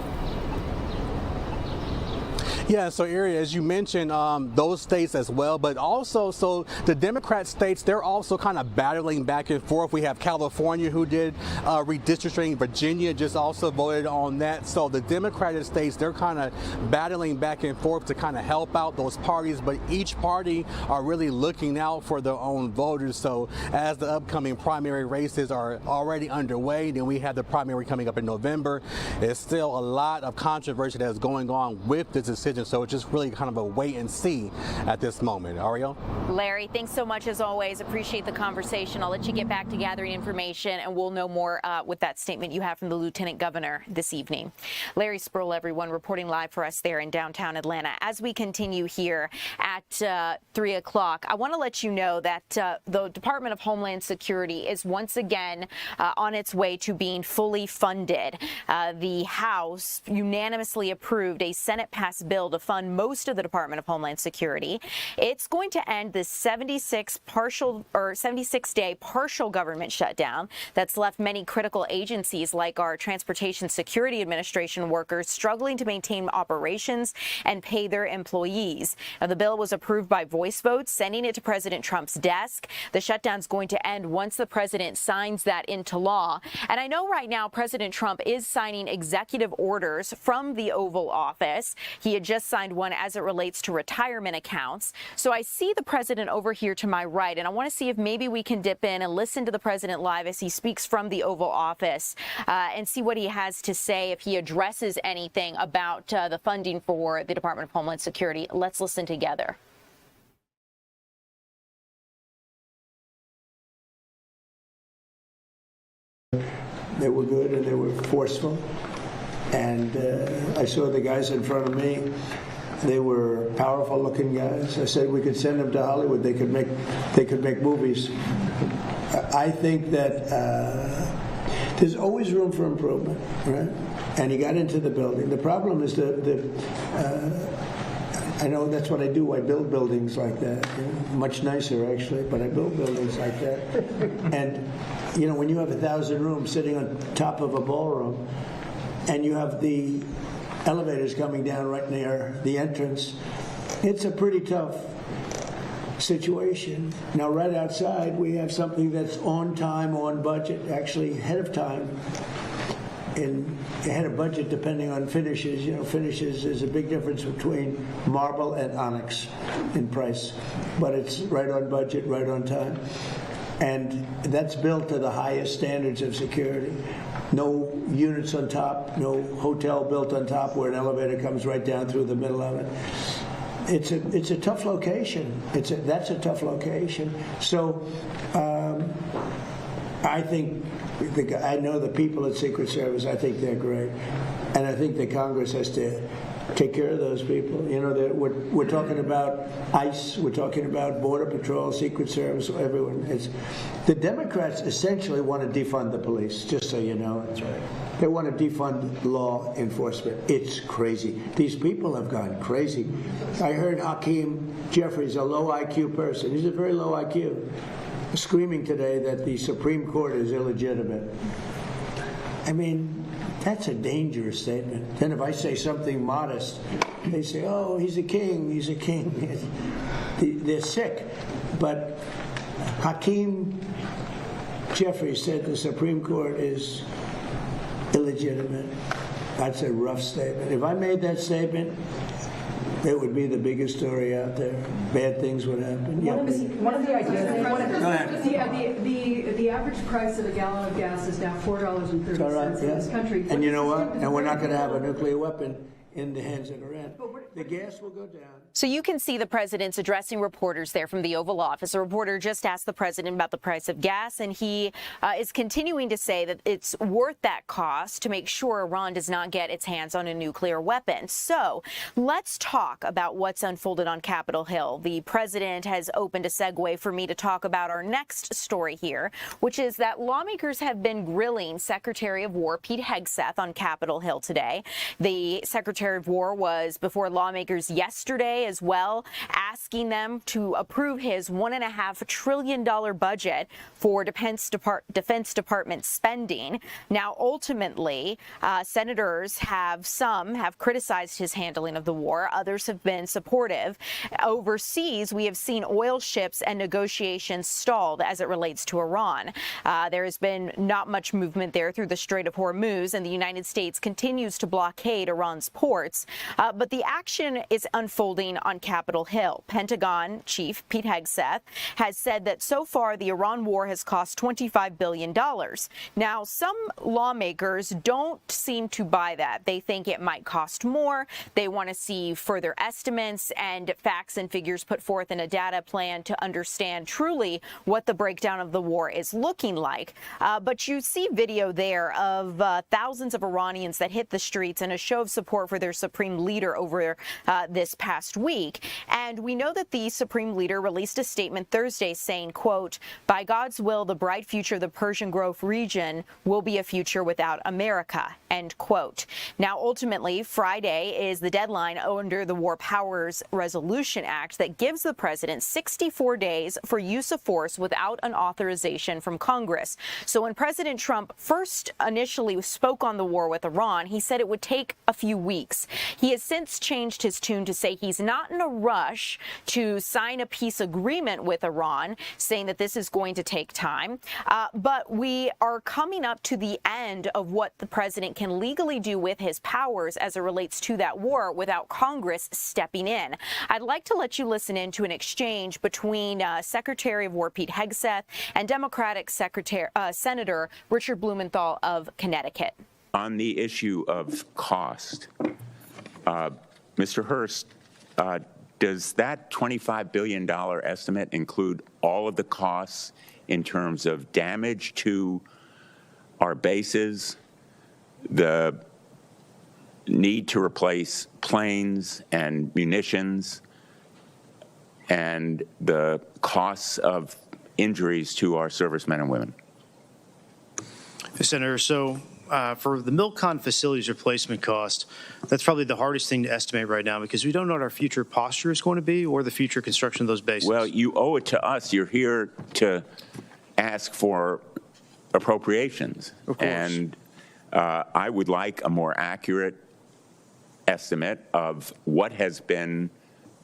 Yeah, so Ari, as you mentioned, those states as well, but also, so the Democrat states, they're also kind of battling back and forth. We have California who did redistricting. Virginia just also voted on that. So the Democratic states, they're kind of battling back and forth to kind of help out those parties, but each party are really looking out for their own voters. So as the upcoming primary races are already underway, then we have the primary coming up in November. There's still a lot of controversy that's going on with this decision. So it's just really kind of a wait and see at this moment. Ariel? Larry, thanks so much as always. Appreciate the conversation. I'll let you get back to gathering information, and we'll know more with that statement you have from the Lieutenant Governor this evening. Larry Spruill, everyone, reporting live for us there in downtown Atlanta. As we continue here at 3 o'clock, I want to let you know that the Department of Homeland Security is once again on its way to being fully funded. The House unanimously approved a Senate-passed bill to fund most of the Department of Homeland Security. It's going to end this 76-day partial government shutdown that's left many critical agencies like our Transportation Security Administration workers struggling to maintain operations and pay their employees. Now, the bill was approved by voice votes, sending it to President Trump's desk. The shutdown's going to end once the president signs that into law. And I know right now President Trump is signing executive orders from the Oval Office. He had just signed one as it relates to retirement accounts. So I see the president over here to my right, and I want to see if maybe we can dip in and listen to the president live as he speaks from the Oval Office and see what he has to say, if he addresses anything about the funding for the Department of Homeland Security. Let's listen together. They were good and they were forceful. And I saw the guys in front of me. They were powerful-looking guys. I said we could send them to Hollywood. They could make movies. I think that there's always room for improvement, right? And he got into the building. The problem is I know that's what I do. I build buildings like that. Much nicer, actually, but I build buildings like that. And when you have 1,000 rooms sitting on top of a ballroom, and you have the elevators coming down right near the entrance, it's a pretty tough situation. Now, right outside, we have something that's on time, on budget, actually ahead of time, ahead of budget depending on finishes. Finishes is a big difference between marble and onyx in price, but it's right on budget, right on time. And that's built to the highest standards of security. No units on top, no hotel built on top where an elevator comes right down through the middle of it. It's a tough location. That's a tough location. So I think I know the people at Secret Service. I think they're great, and I think the Congress has to take care of those people. We're talking about ICE, we're talking about Border Patrol, Secret Service, everyone. The Democrats essentially want to defund the police, just so you know. That's right. They want to defund law enforcement. It's crazy. These people have gone crazy. I heard Hakeem Jeffries, a low IQ person. He's a very low IQ. screaming today that the Supreme Court is illegitimate. I mean, that's a dangerous statement. Then if I say something modest, they say, oh, he's a king, he's a king. They're sick. But Hakeem Jeffrey said the Supreme Court is illegitimate. That's a rough statement. If I made that statement, it would be the biggest story out there. Bad things would happen. One of the ideas. Go ahead. The average price of a gallon of gas is now $4.30 in this country. And you know what? And we're not going to have a nuclear weapon in the hands of Iran. The gas will go down. So you can see the president's addressing reporters there from the Oval Office. A reporter just asked the president about the price of gas, and he is continuing to say that it's worth that cost to make sure Iran does not get its hands on a nuclear weapon. So let's talk about what's unfolded on Capitol Hill. The president has opened a segue for me to talk about our next story here, which is that lawmakers have been grilling Secretary of War Pete Hegseth on Capitol Hill today. The Secretary of War was before lawmakers yesterday as well, asking them to approve his $1.5 trillion budget for Defense Department spending. Now, ultimately, senators have criticized his handling of the war. Others have been supportive. Overseas, we have seen oil ships and negotiations stalled as it relates to Iran. There has been not much movement there through the Strait of Hormuz, and the United States continues to blockade Iran's ports. But the action is unfolding on Capitol Hill. Pentagon Chief Pete Hegseth has said that so far the Iran war has cost $25 billion. Now, some lawmakers don't seem to buy that. They think it might cost more. They want to see further estimates and facts and figures put forth in a data plan to understand truly what the breakdown of the war is looking like. But you see video there of thousands of Iranians that hit the streets in a show of support for their supreme leader over this past week. And we know that the supreme leader released a statement Thursday saying, quote, "By God's will, the bright future of the Persian Gulf region will be a future without America," end quote. Now, ultimately, Friday is the deadline under the War Powers Resolution Act that gives the president 64 days for use of force without an authorization from Congress. So when President Trump first initially spoke on the war with Iran, he said it would take a few weeks. He has since changed his tune to say he's not in a rush to sign a peace agreement with Iran, saying that this is going to take time. But we are coming up to the end of what the president can legally do with his powers as it relates to that war without Congress stepping in. I'd like to let you listen in to an exchange between Secretary of War Pete Hegseth and Democratic Senator Richard Blumenthal of Connecticut. On the issue of cost, Mr. Hurst, does that $25 billion estimate include all of the costs in terms of damage to our bases, the need to replace planes and munitions, and the costs of injuries to our servicemen and women? Senator, so for the Milcon facilities replacement cost, that's probably the hardest thing to estimate right now because we don't know what our future posture is going to be or the future construction of those bases. Well, you owe it to us. You're here to ask for appropriations. Of course. And I would like a more accurate estimate of what has been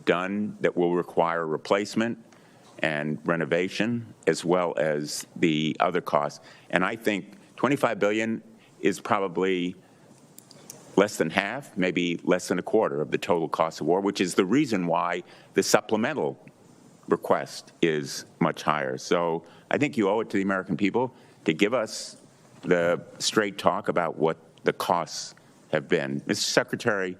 done that will require replacement and renovation, as well as the other costs. And I think $25 billion is probably less than half, maybe less than a quarter of the total cost of war, which is the reason why the supplemental request is much higher. So I think you owe it to the American people to give us the straight talk about what the costs have been. Mr. Secretary,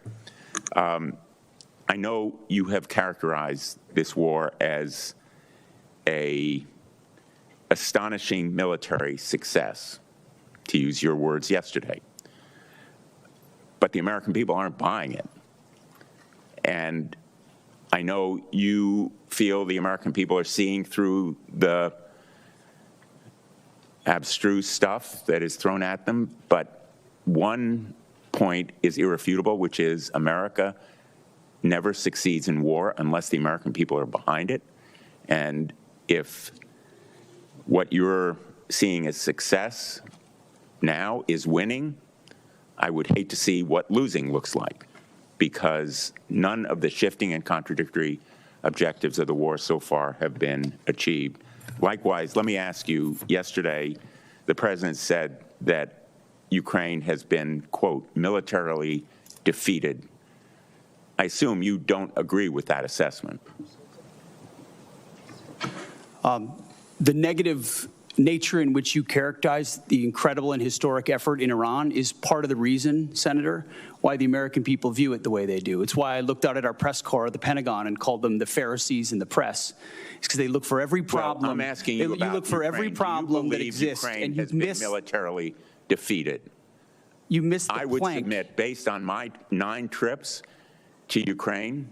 I know you have characterized this war as an astonishing military success, to use your words yesterday. But the American people aren't buying it. And I know you feel the American people are seeing through the abstruse stuff that is thrown at them, but one point is irrefutable, which is America never succeeds in war unless the American people are behind it. And if what you're seeing as success now is winning, I would hate to see what losing looks like, because none of the shifting and contradictory objectives of the war so far have been achieved. Likewise, let me ask you, yesterday, the president said that Ukraine has been, quote, militarily defeated. I assume you don't agree with that assessment. The negative nature in which you characterize the incredible and historic effort in Iran is part of the reason, Senator, why the American people view it the way they do. It's why I looked out at our press corps at the Pentagon and called them the Pharisees in the press. It's because they look for every problem. Well, I'm asking you about look for every problem that exists, Ukraine and you has miss. been militarily defeated. You missed the I would plank. submit, based on my 9 trips to Ukraine,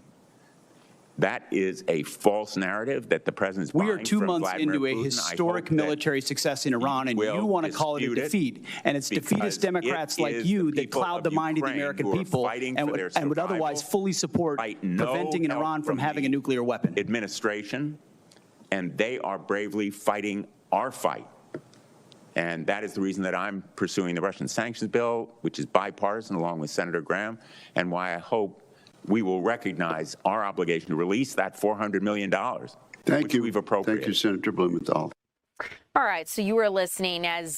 that is a false narrative that the president's buying. We are 2 months Vladimir into a Putin. historic military success in Iran, and you want to call it a defeat. And it's defeatist Democrats like you that cloud the mind of the American people and would otherwise fully support preventing Iran from having a nuclear weapon. Administration, and they are bravely fighting our fight. And that is the reason that I'm pursuing the Russian sanctions bill, which is bipartisan, along with Senator Graham, and why I hope we will recognize our obligation to release that $400 million, which we've appropriated. Thank you, Senator Blumenthal. All right, so you were listening as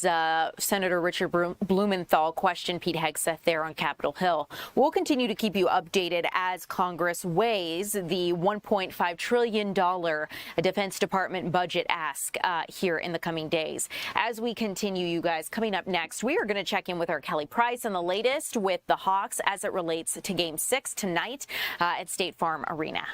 Senator Richard Blumenthal questioned Pete Hegseth there on Capitol Hill. We'll continue to keep you updated as Congress weighs the $1.5 trillion Defense Department budget ask here in the coming days. As we continue, you guys, coming up next, we are going to check in with our Kelly Price on the latest with the Hawks as it relates to Game 6 tonight at State Farm Arena.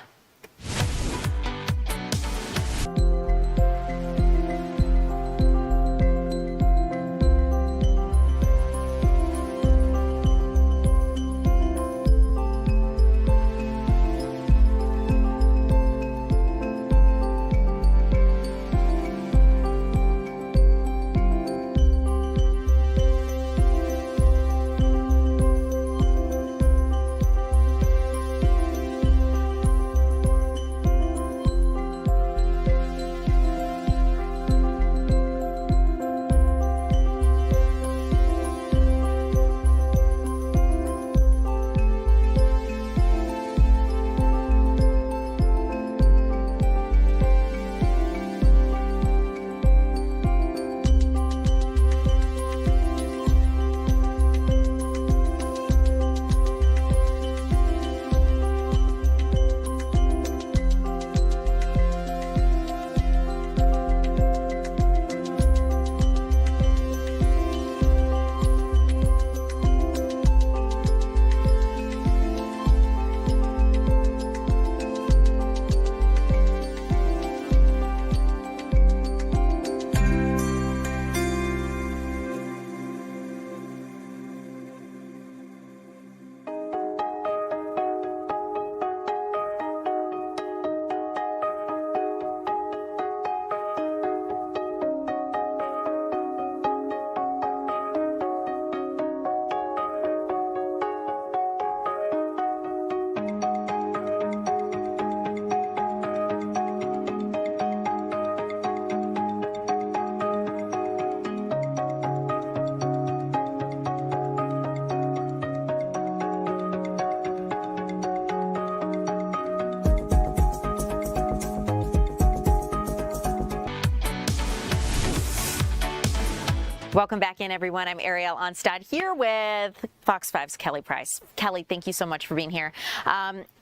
Welcome back in, everyone. I'm Ariel Onstad here with Fox 5's Kelly Price. Kelly, thank you so much for being here.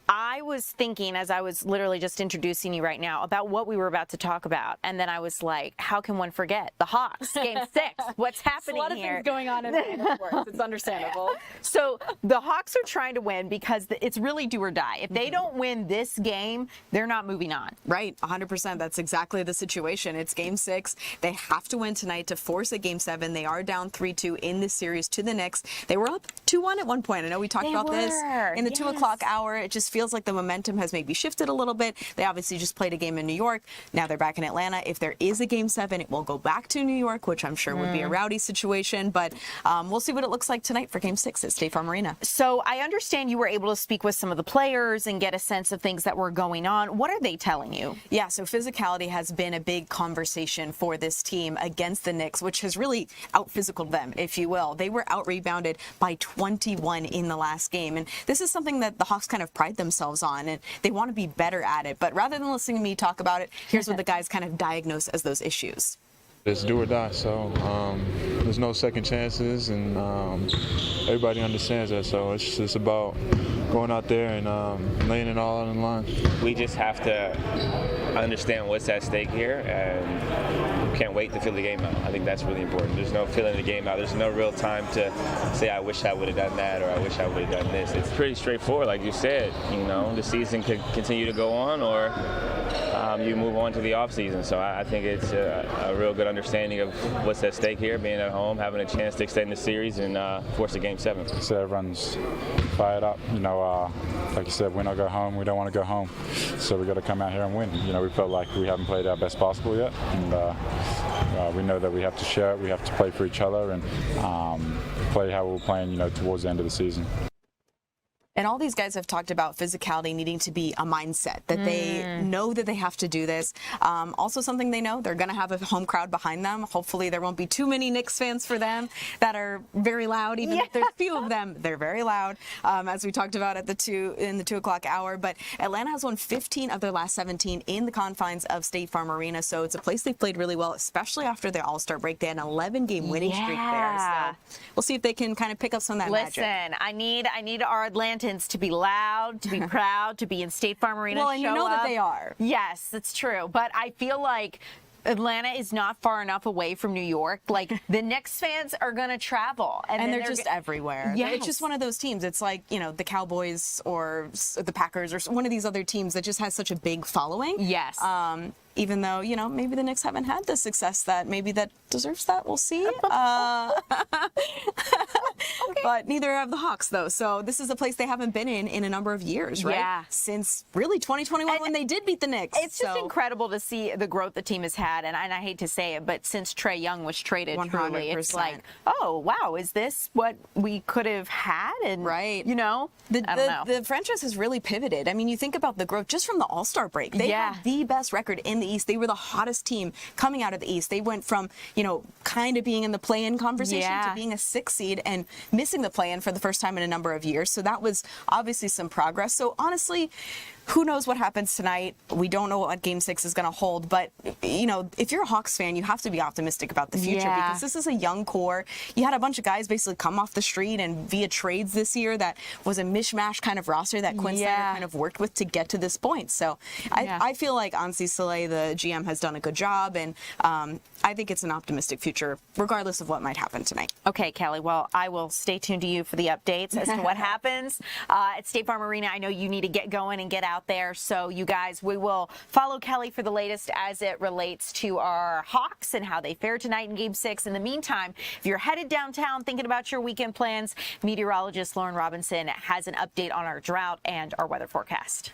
I was thinking, as I was literally just introducing you right now, about what we were about to talk about. And then I was like, how can one forget? The Hawks, Game 6. What's happening here? There's a lot of things going on in the sports. It's understandable. So the Hawks are trying to win because it's really do or die. If they don't win this game, they're not moving on. Right, 100%. That's exactly the situation. It's Game 6. They have to win tonight to force a Game 7. They are down 3-2 in this series to the Knicks. They were up 2-1 at one point. I know we talked about this in the 2 o'clock hour. It just feels like the momentum has maybe shifted a little bit. They obviously just played a game in New York. Now they're back in Atlanta. If there is a Game 7, it will go back to New York, which I'm sure would be a rowdy situation. But we'll see what it looks like tonight for Game 6 at State Farm Arena. So I understand you were able to speak with some of the players and get a sense of things that were going on. What are they telling you? Yeah, so physicality has been a big conversation for this team against the Knicks, which has really out-physicaled them, if you will. They were out-rebounded by 21 in the last game. And this is something that the Hawks kind of pride themselves on, and they want to be better at it. But rather than listening to me talk about it, here's what the guys kind of diagnose as those issues. It's do or die, so there's no second chances, and everybody understands that. So it's just about going out there and laying it all on the line. We just have to understand what's at stake here, and can't wait to feel the game out. I think that's really important. There's no feeling the game out. There's no real time to say, I wish I would have done that, or I wish I would have done this. It's pretty straightforward, like you said. You know, the season could continue to go on, or you move on to the off season. So I think it's a real good understanding of what's at stake here, being at home, having a chance to extend the series and force a Game 7. So everyone's fired up. You know, like you said, win or go home. We don't want to go home, so we got to come out here and win. You know, we felt like we haven't played our best basketball yet, and we know that we have to share it. We have to play for each other and play how we were playing, you know, towards the end of the season. And all these guys have talked about physicality needing to be a mindset, that they know that they have to do this. Also something they know, they're going to have a home crowd behind them. Hopefully there won't be too many Knicks fans for them that are very loud, even if there's few of them. They're very loud, as we talked about at in the 2 o'clock hour. But Atlanta has won 15 of their last 17 in the confines of State Farm Arena. So it's a place they've played really well, especially after their All-Star break. They had an 11-game winning streak there. So we'll see if they can kind of pick up some of that magic. Listen, I need our Atlantans to be loud, to be proud, to be in State Farm Arena. Well, and you know that they are. Yes, that's true. But I feel like Atlanta is not far enough away from New York. Like, the Knicks fans are going to travel. And they're just everywhere. Yeah, it's just one of those teams. It's like, you know, the Cowboys or the Packers or one of these other teams that just has such a big following. Yes. Even though, you know, maybe the Knicks haven't had the success that maybe that deserves that. We'll see. But neither have the Hawks, though. So this is a place they haven't been in a number of years, right? Yeah. Since really 2021 when they did beat the Knicks. It's just incredible to see the growth the team has had. And I hate to say it, but since Trae Young was traded, 100%. truly, it's like, oh, wow, is this what we could have had? And, you know, I don't know. The franchise has really pivoted. I mean, you think about the growth just from the All-Star break. They had the best record in the East. They were the hottest team coming out of the East. They went from, you know, kind of being in the play-in conversation to being a 6th seed and missing the play-in for the first time in a number of years. So that was obviously some progress. So honestly, who knows what happens tonight? We don't know what Game 6 is going to hold, but, you know, if you're a Hawks fan, you have to be optimistic about the future because this is a young core. You had a bunch of guys basically come off the street and via trades this year that was a mishmash kind of roster that Quinn Snyder kind of worked with to get to this point. So I feel like Ansi Saleh, the GM, has done a good job, and I think it's an optimistic future, regardless of what might happen tonight. Okay, Kelly. Well, I will stay tuned to you for the updates as to what happens at State Farm Arena. I know you need to get going and get out there. So you guys, we will follow Kelly for the latest as it relates to our Hawks and how they fare tonight in Game 6. In the meantime, if you're headed downtown thinking about your weekend plans, meteorologist Lauren Robinson has an update on our drought and our weather forecast.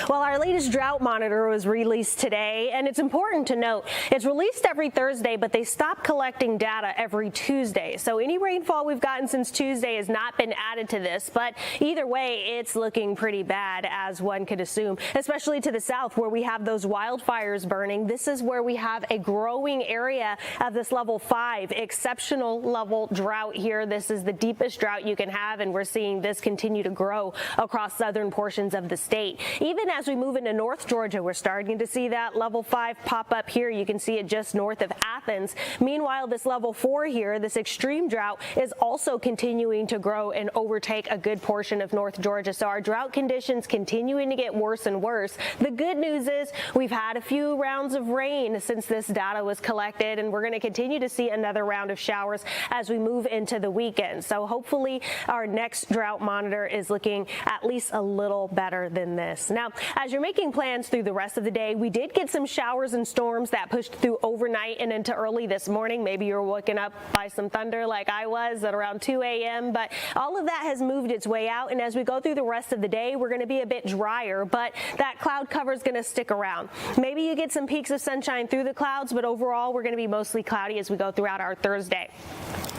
Well, our latest drought monitor was released today, and it's important to note it's released every Thursday, but they stop collecting data every Tuesday. So any rainfall we've gotten since Tuesday has not been added to this, but either way, it's looking pretty bad, as one could assume, especially to the south where we have those wildfires burning. This is where we have a growing area of this level 5 exceptional level drought here. This is the deepest drought you can have, and we're seeing this continue to grow across southern portions of the state. Even as we move into North Georgia, we're starting to see that level 5 pop up here. You can see it just north of Athens. Meanwhile, this level 4 here, this extreme drought, is also continuing to grow and overtake a good portion of North Georgia. So our drought conditions continuing to get worse and worse. The good news is we've had a few rounds of rain since this data was collected, and we're going to continue to see another round of showers as we move into the weekend. So hopefully our next drought monitor is looking at least a little better than this. degrees. Now, as you're making plans through the rest of the day, we did get some showers and storms that pushed through overnight and into early this morning. Maybe you're woken up by some thunder like I was at around 2 a.m., but all of that has moved its way out, and as we go through the rest of the day, we're going to be a bit drier, but that cloud cover is going to stick around. Maybe you get some peaks of sunshine through the clouds, but overall, we're going to be mostly cloudy as we go throughout our Thursday.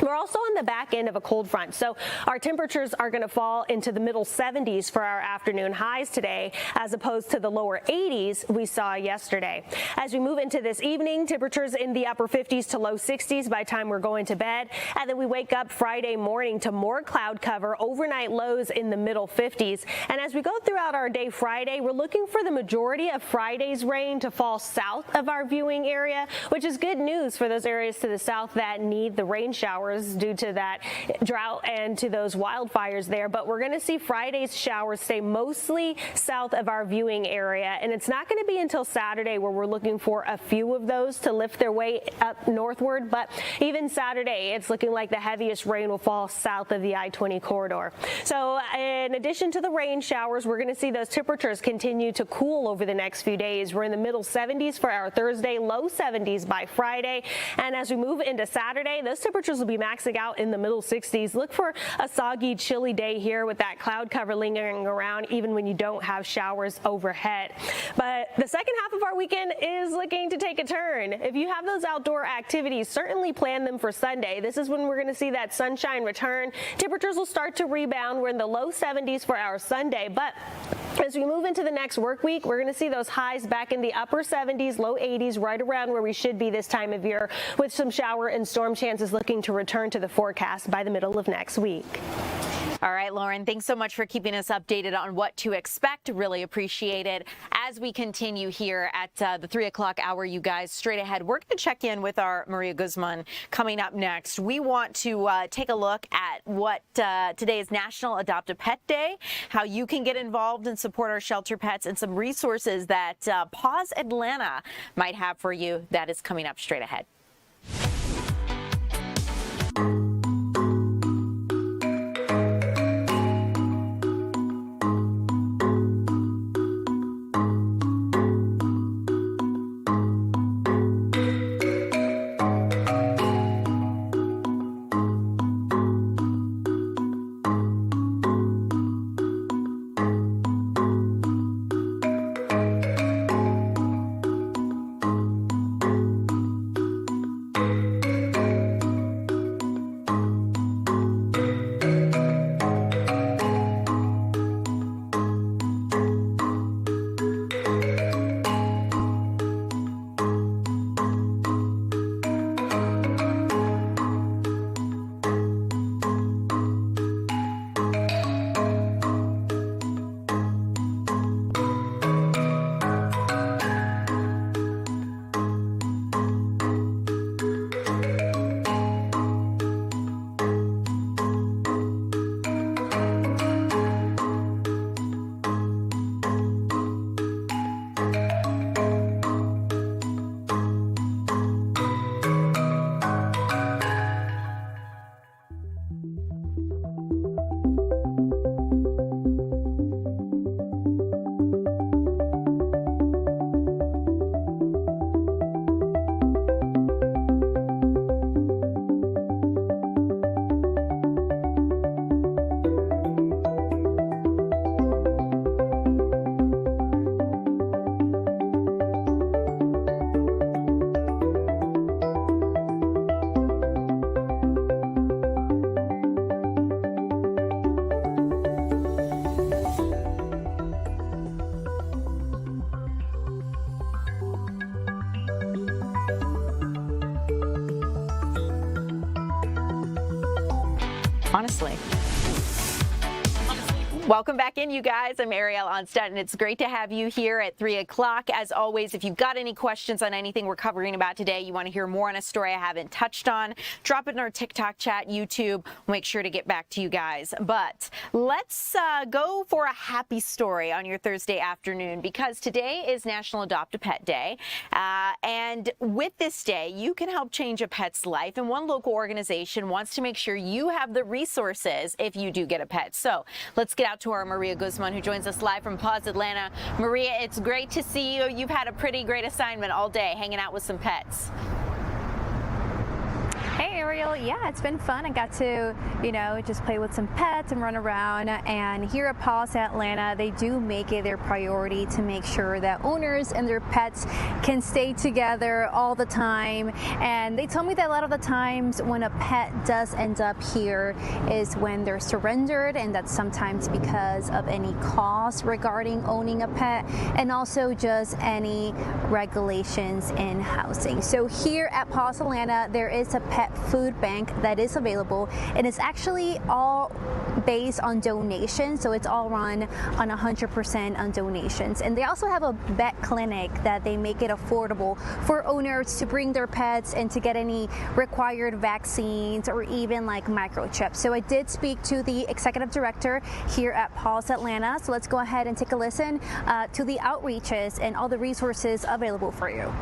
We're also on the back end of a cold front, so our temperatures are going to fall into the middle 70s for our afternoon highs today, as opposed to the lower 80s we saw yesterday. As we move into this evening, temperatures in the upper 50s to low 60s by the time we're going to bed, and then we wake up Friday morning to more cloud cover, overnight lows in the middle 50s. And as we go throughout our day Friday, we're looking for the majority of Friday's rain to fall south of our viewing area, which is good news for those areas to the south that need the rain showers due to that drought and to those wildfires there. But we're going to see Friday's showers stay mostly south of our viewing area, and it's not going to be until Saturday where we're looking for a few of those to lift their way up northward. But even Saturday, it's looking like the heaviest rain will fall south of the I-20 corridor. So in addition to the rain showers, we're going to see those temperatures continue to cool over the next few days. We're in the middle 70s for our Thursday, low 70s by Friday, and as we move into Saturday, those temperatures will be maxing out in the middle 60s. Look for a soggy, chilly day here with that cloud cover lingering around even when you don't have showers overhead. But the second half of our weekend is looking to take a turn. If you have those outdoor activities, certainly plan them for Sunday. This is when we're going to see that sunshine return. Temperatures will start to rebound. We're in the low 70s for our Sunday, but as we move into the next work week, we're going to see those highs back in the upper 70s, low 80s, right around where we should be this time of year, with some shower and storm chances looking to return to the forecast by the middle of next week. All right, Lauren, thanks so much for keeping us updated on what to expect. Really appreciate it. As we continue here at the 3 o'clock hour, you guys, straight ahead, we're going to check in with our Maria Guzman coming up next. We want to take a look at what today is National Adopt a Pet Day, how you can get involved and support our shelter pets, and some resources that Paws Atlanta might have for you. That is coming up straight ahead. Honestly. Welcome back in, you guys. I'm Ariel Onstead, and it's great to have you here at 3 o'clock. As always, if you've got any questions on anything we're covering about today, you want to hear more on a story I haven't touched on, drop it in our TikTok chat, YouTube. We'll make sure to get back to you guys. But let's go for a happy story on your Thursday afternoon, because today is National Adopt a Pet Day. And with this day, you can help change a pet's life. And one local organization wants to make sure you have the resources if you do get a pet. So let's get out out to our Maria Guzman, who joins us live from Paws Atlanta. Maria, it's great to see you. You've had a pretty great assignment all day, hanging out with some pets. Hey Ariel, yeah, it's been fun. I got to, just play with some pets and run around. And here at Paws Atlanta, they do make it their priority to make sure that owners and their pets can stay together all the time. And they told me that a lot of the times when a pet does end up here is when they're surrendered, and that's sometimes because of any costs regarding owning a pet, and also just any regulations in housing. So here at Paws Atlanta, there is a pet food bank that is available, and it's actually all based on donations, so it's all run on 100% on donations. And they also have a vet clinic that they make it affordable for owners to bring their pets and to get any required vaccines or even like microchips. So I did speak to the executive director here at Paws Atlanta, so let's go ahead and take a listen to the outreaches and all the resources available for you.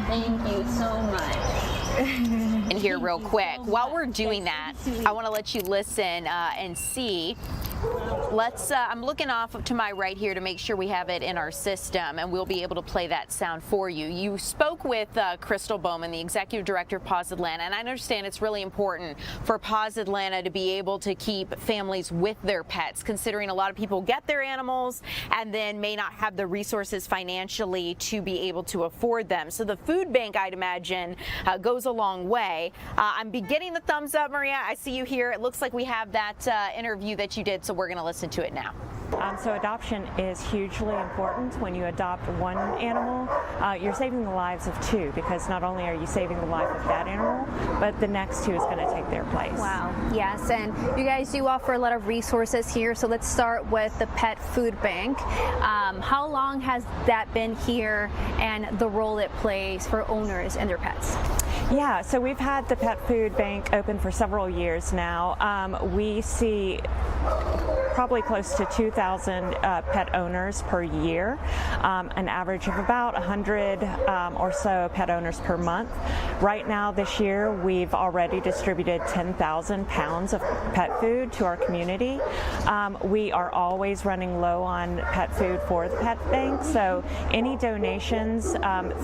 Thank you so much. And here real quick, while we're doing that, I want to let you listen and see. I'm looking off to my right here to make sure we have it in our system, and we'll be able to play that sound for you. You spoke with Crystal Bowman, the executive director of Paws Atlanta, and I understand it's really important for Paws Atlanta to be able to keep families with their pets, considering a lot of people get their animals and then may not have the resources financially to be able to afford them. So the food bank, I'd imagine, goes a long way. I'm beginning the thumbs up, Maria. I see you here. It looks like we have that interview that you did, so we're going to listen to it now. So adoption is hugely important. When you adopt one animal, you're saving the lives of two, because not only are you saving the life of that animal, but the next two is going to take their place. Wow. Yes, and you guys do offer a lot of resources here, so let's start with the pet food bank. How long has that been here, and the role it plays for owners and their pets? Yeah, so we've had the pet food bank open for several years now. We see probably close to 2,000 pet owners per year, an average of about 100 or so pet owners per month. Right now this year we've already distributed 10,000 pounds of pet food to our community. We are always running low on pet food for the pet bank, so any donations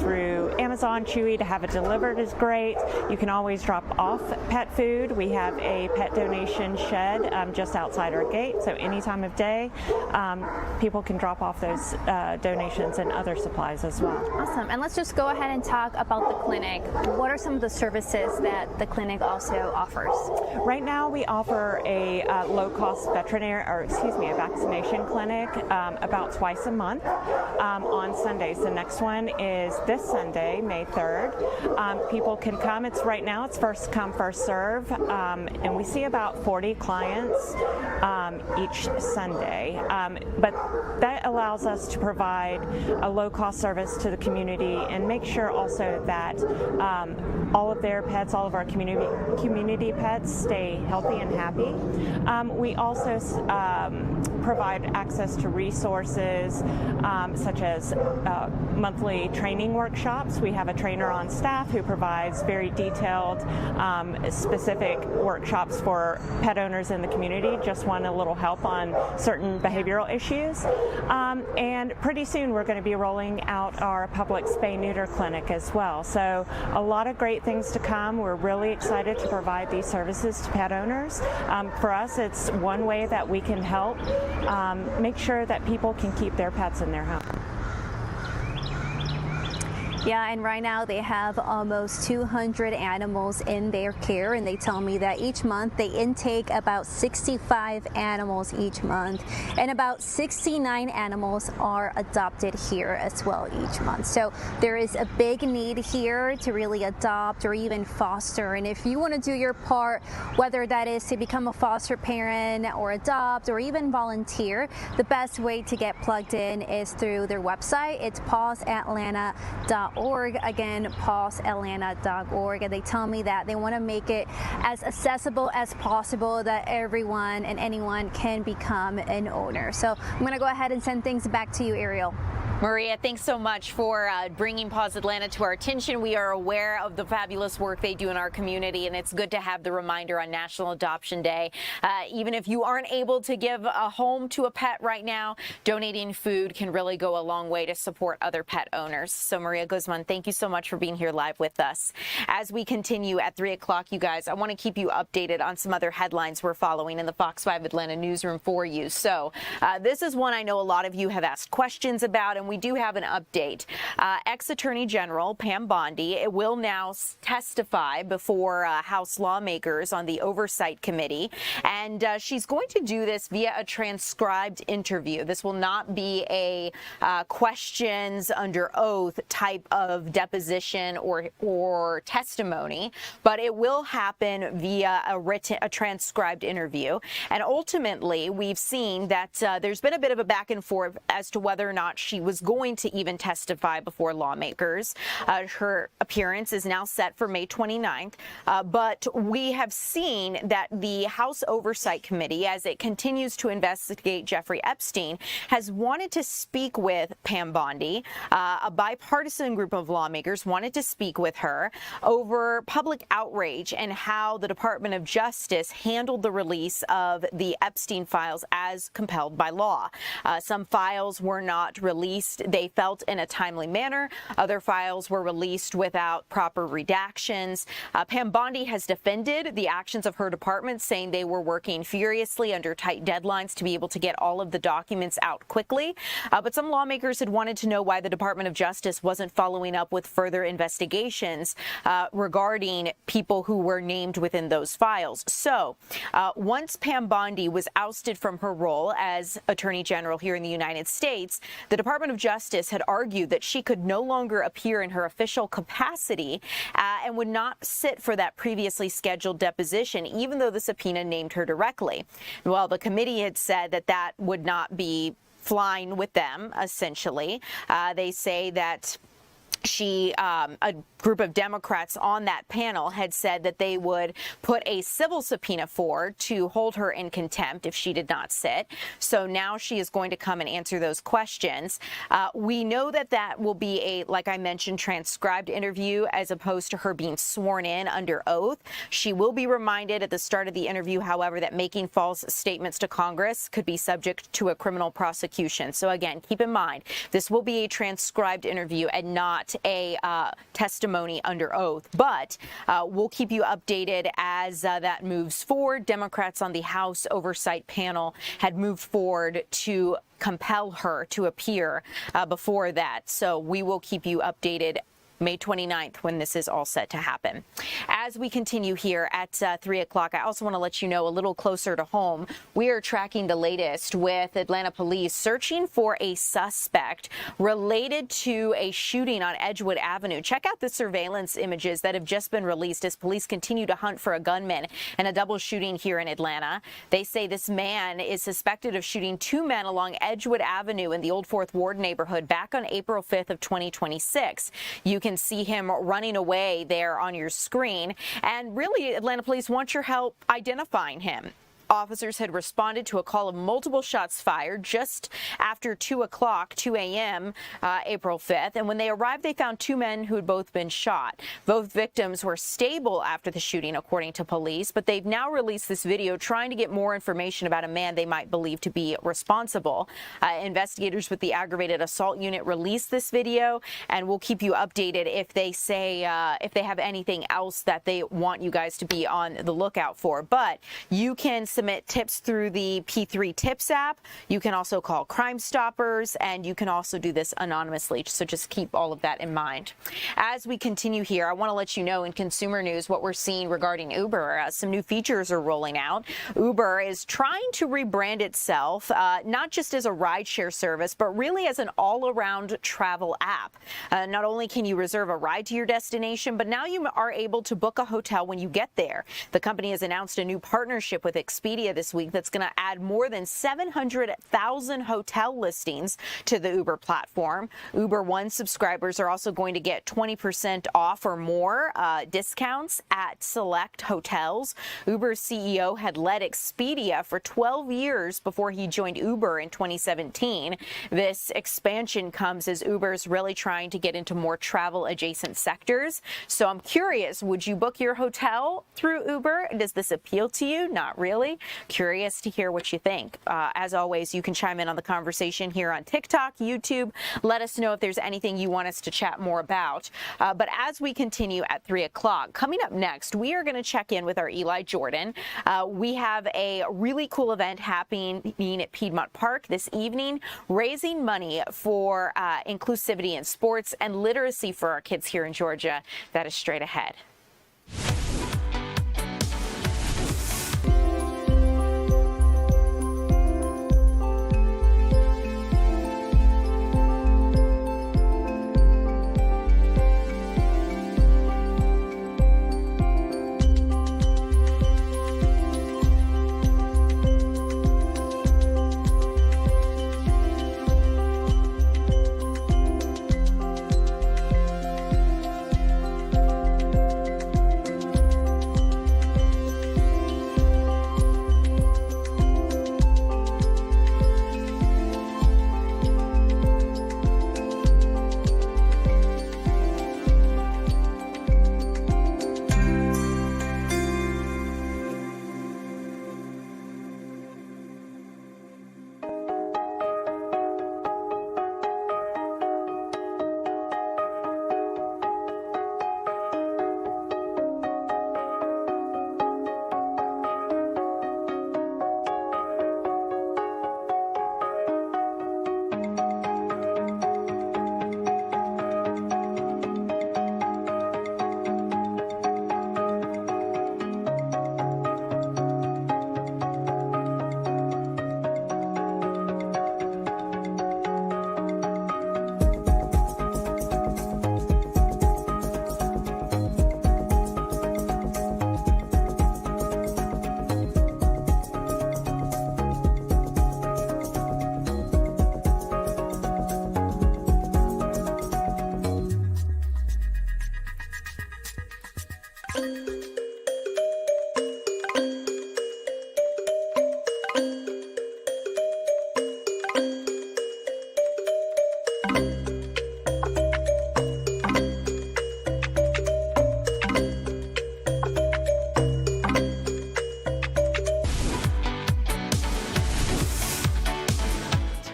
through Amazon, Chewy to have it delivered is great. You can always drop off pet food. We have a pet donation shed just outside our gate, so any time of day people can drop off those donations and other supplies as well. Awesome. And let's just go ahead and talk about the clinic. What are some of the services that the clinic also offers? Right now we offer a low-cost a vaccination clinic about twice a month on Sundays. The next one is this Sunday, May 3rd. People can come. Right now it's first come, first serve, and we see about 40 clients each Sunday. But that allows us to provide a low-cost service to the community and make sure also that all of their pets, all of our community pets, stay healthy and happy. We also provide access to resources such as monthly training workshops. We have a trainer on staff who provides very detailed, specific workshops for pet owners in the community. Just want a little help on certain behavioral issues. And pretty soon we're going to be rolling out our public spay-neuter clinic as well. So a lot of great things to come. We're really excited to provide these services to pet owners. For us, it's one way that we can help make sure that people can keep their pets in their home. Yeah, and right now they have almost 200 animals in their care, and they tell me that each month they intake about 65 animals each month, and about 69 animals are adopted here as well each month. So there is a big need here to really adopt or even foster, and if you want to do your part, whether that is to become a foster parent or adopt or even volunteer, the best way to get plugged in is through their website. It's pawsatlanta.org. Again, pawsatlanta.org. And they tell me that they want to make it as accessible as possible, that everyone and anyone can become an owner. So I'm going to go ahead and send things back to you, Ariel. Maria, thanks so much for bringing Paws Atlanta to our attention. We are aware of the fabulous work they do in our community, and it's good to have the reminder on National Adoption Day. Even if you aren't able to give a home to a pet right now, donating food can really go a long way to support other pet owners. So Maria Guzman, thank you so much for being here live with us. As we continue at 3 o'clock, you guys, I want to keep you updated on some other headlines we're following in the Fox 5 Atlanta newsroom for you. So this is one I know a lot of you have asked questions about, and we do have an update. Ex-Attorney General Pam Bondi will now testify before House lawmakers on the Oversight Committee, and she's going to do this via a transcribed interview. This will not be a questions under oath type of deposition or testimony, but it will happen via a transcribed interview. And ultimately, we've seen that there's been a bit of a back and forth as to whether or not she was going to even testify before lawmakers. Her appearance is now set for May 29th, but we have seen that the House Oversight Committee, as it continues to investigate Jeffrey Epstein, has wanted to speak with Pam Bondi. A bipartisan group of lawmakers wanted to speak with her over public outrage and how the Department of Justice handled the release of the Epstein files as compelled by law. Some files were not released, they felt, in a timely manner. Other files were released without proper redactions. Pam Bondi has defended the actions of her department, saying they were working furiously under tight deadlines to be able to get all of the documents out quickly. But some lawmakers had wanted to know why the Department of Justice wasn't following up with further investigations regarding people who were named within those files. So once Pam Bondi was ousted from her role as Attorney General here in the United States, the Department of Justice had argued that she could no longer appear in her official capacity and would not sit for that previously scheduled deposition, even though the subpoena named her directly. Well, the committee had said that that would not be flying with them, essentially. They say that a group of Democrats on that panel had said that they would put a civil subpoena forward to hold her in contempt if she did not sit. So now she is going to come and answer those questions. We know that that will be a, like I mentioned, transcribed interview as opposed to her being sworn in under oath. She will be reminded at the start of the interview, however, that making false statements to Congress could be subject to a criminal prosecution. So again, keep in mind, this will be a transcribed interview and not a testimony under oath, but we'll keep you updated as that moves forward. Democrats on the House Oversight panel had moved forward to compel her to appear before that, so we will keep you updated May 29th when this is all set to happen. As we continue here at 3 o'clock, I also want to let you know a little closer to home, we are tracking the latest with Atlanta Police searching for a suspect related to a shooting on Edgewood Avenue. Check out the surveillance images that have just been released as police continue to hunt for a gunman in a double shooting here in Atlanta. They say this man is suspected of shooting two men along Edgewood Avenue in the Old Fourth Ward neighborhood back on April 5th of 2026. You can see him running away there on your screen. And really, Atlanta Police want your help identifying him. Officers had responded to a call of multiple shots fired just after 2 a.m. April 5th. And when they arrived, they found two men who had both been shot. Both victims were stable after the shooting, according to police, but they've now released this video trying to get more information about a man they might believe to be responsible. Investigators with the aggravated assault unit released this video, and we'll keep you updated if they say, if they have anything else that they want you guys to be on the lookout for. But you can submit tips through the P3 Tips app. You can also call Crime Stoppers, and you can also do this anonymously. So just keep all of that in mind. As we continue here, I want to let you know in consumer news what we're seeing regarding Uber. Some new features are rolling out. Uber is trying to rebrand itself, not just as a rideshare service, but really as an all-around travel app. Not only can you reserve a ride to your destination, but now you are able to book a hotel when you get there. The company has announced a new partnership with Expedia Expedia this week that's going to add more than 700,000 hotel listings to the Uber platform. Uber One subscribers are also going to get 20% off or more discounts at select hotels. Uber's CEO had led Expedia for 12 years before he joined Uber in 2017. This expansion comes as Uber's really trying to get into more travel-adjacent sectors. So I'm curious, would you book your hotel through Uber? Does this appeal to you? Not really. Curious to hear what you think. As always, you can chime in on the conversation here on TikTok, YouTube. Let us know if there's anything you want us to chat more about. But as we continue at 3 o'clock, coming up next, we are going to check in with our Eli Jordan. We have a really cool event happening at Piedmont Park this evening, raising money for inclusivity in sports and literacy for our kids here in Georgia. That is straight ahead.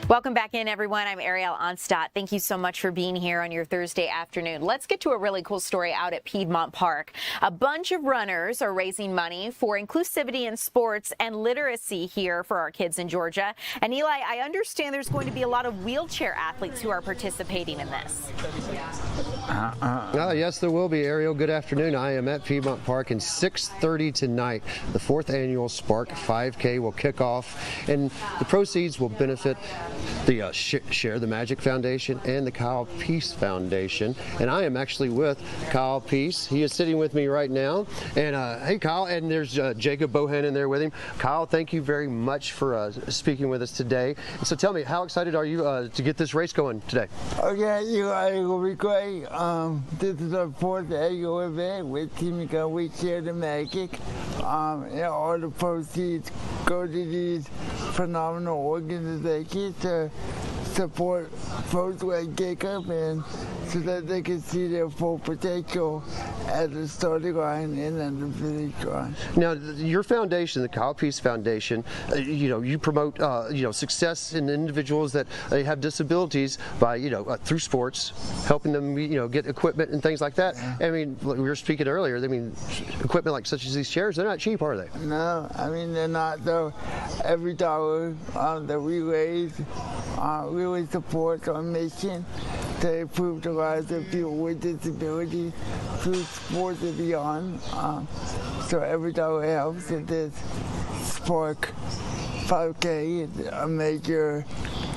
Welcome back in, everyone. I'm Ariel Onstadt. Thank you so much for being here on your Thursday afternoon. Let's get to a really cool story out at Piedmont Park. A bunch of runners are raising money for inclusivity in sports and literacy here for our kids in Georgia. And Eli, I understand there's going to be a lot of wheelchair athletes who are participating in this. Yes, there will be, Ariel. Good afternoon. I am at Piedmont Park, and 6:30 tonight, the 4th annual Spark 5K will kick off, and the proceeds will benefit the Share the Magic Foundation and the Kyle Peace Foundation. And I am actually with Kyle Peace. He is sitting with me right now. And hey, Kyle, and there's Jacob Bohannon there with him. Kyle, thank you very much for speaking with us today. So tell me, how excited are you to get this race going today? Okay, it will be great. This is our 4th annual event with Team We Share the Magic. And all the proceeds go to these phenomenal organizations to support folks like Jacob, and so that they can see their full potential at the starting line and at the finish line. Now, your foundation, the Kyle Peace Foundation, you promote success in individuals that have disabilities by through sports, helping them get equipment and things like that. Yeah. I mean, we were speaking earlier. I mean, equipment like such as these chairs, they're not cheap, are they? No, I mean they're not. Though every dollar that we raise really supports our mission to improve the lives of people with disabilities through sports and beyond. So every dollar helps, and this Spark 5K is a major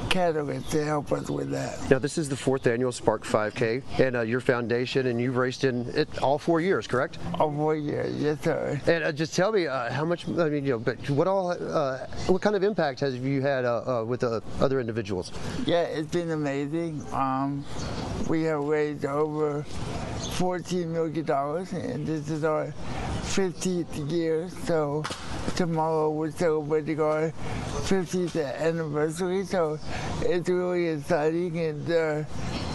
catalyst to help us with that. Now, this is the 4th annual Spark 5K, and your foundation, and you've raced in it all 4 years, correct? All 4 years, yes, sir. And just tell me how much, I mean, but what kind of impact have you had with other individuals? Yeah, it's been amazing. We have raised over $14 million, and this is our 15th year, so tomorrow we're celebrating our 50th anniversary, so it's really exciting, and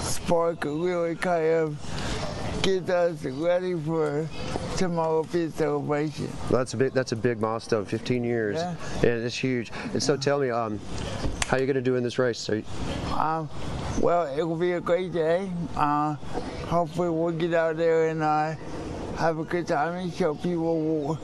Spark really kind of gets us ready for tomorrow's big celebration. Well, that's a big milestone, 15 years, yeah. And it's huge. And so tell me, how are you going to do in this race? Well, it will be a great day. Hopefully we'll get out there and have a good time and show people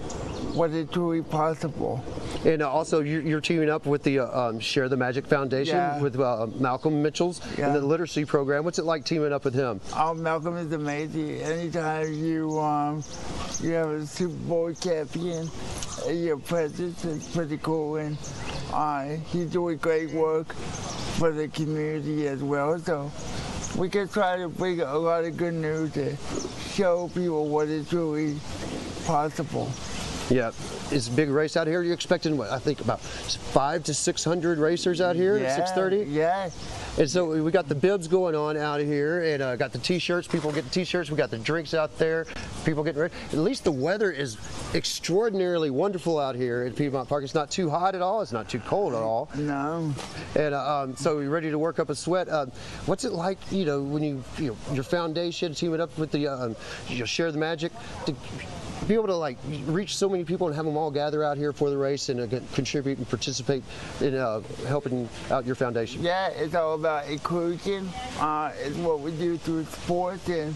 what is truly possible. And also, you're teaming up with the Share the Magic Foundation, yeah. with Malcolm Mitchell's, yeah. and the literacy program. What's it like teaming up with him? Oh, Malcolm is amazing. Anytime you have a Super Bowl champion in your presence, it's pretty cool. And he's doing great work for the community as well. So we can try to bring a lot of good news to show people what is truly possible. Yeah, it's a big race out here. You're expecting, what, I think about 500 to 600 racers out here at 6:30? Yeah. And so we got the bibs going on out here, and got the T-shirts. People get the T-shirts. We got the drinks out there. People getting ready. At least the weather is extraordinarily wonderful out here at Piedmont Park. It's not too hot at all. It's not too cold at all. No. And so we're ready to work up a sweat. What's it like, when your foundation teaming up with the Share the Magic, to be able to reach so many people and have them all gather out here for the race and contribute and participate in helping out your foundation? Yeah, it's all about inclusion. It's what we do through sports, and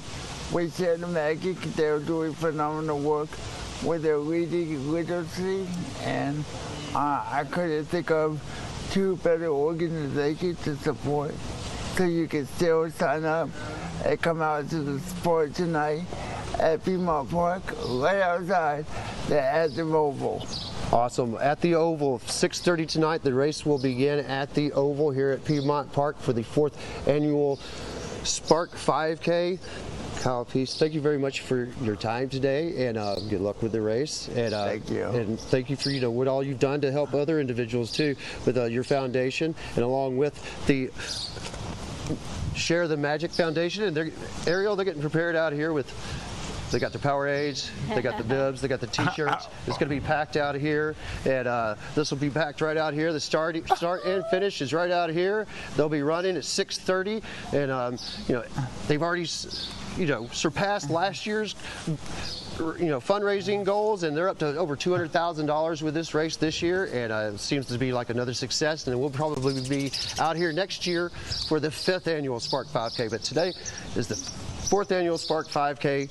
we Share the Magic. They're doing phenomenal work with their reading literacy, and I couldn't think of two better organizations to support. So you can still sign up and come out to the sport tonight at Piedmont Park, right outside the Oval. Awesome. At the Oval, 6:30 tonight. The race will begin at the Oval here at Piedmont Park for the 4th annual Spark 5K. Kyle Peace, thank you very much for your time today, and good luck with the race. And thank you. And thank you for what all you've done to help other individuals too with your foundation, and along with the Share the Magic Foundation. And Ariel, they're getting prepared out here with. They got their Powerades, they got the bibs, they got the T-shirts. It's going to be packed out here, and this will be packed right out here. The start and finish is right out here. They'll be running at 6:30, and they've already surpassed last year's fundraising goals, and they're up to over $200,000 with this race this year, and it seems to be like another success, and we'll probably be out here next year for the 5th annual Spark 5K. But today is the 4th annual Spark 5K,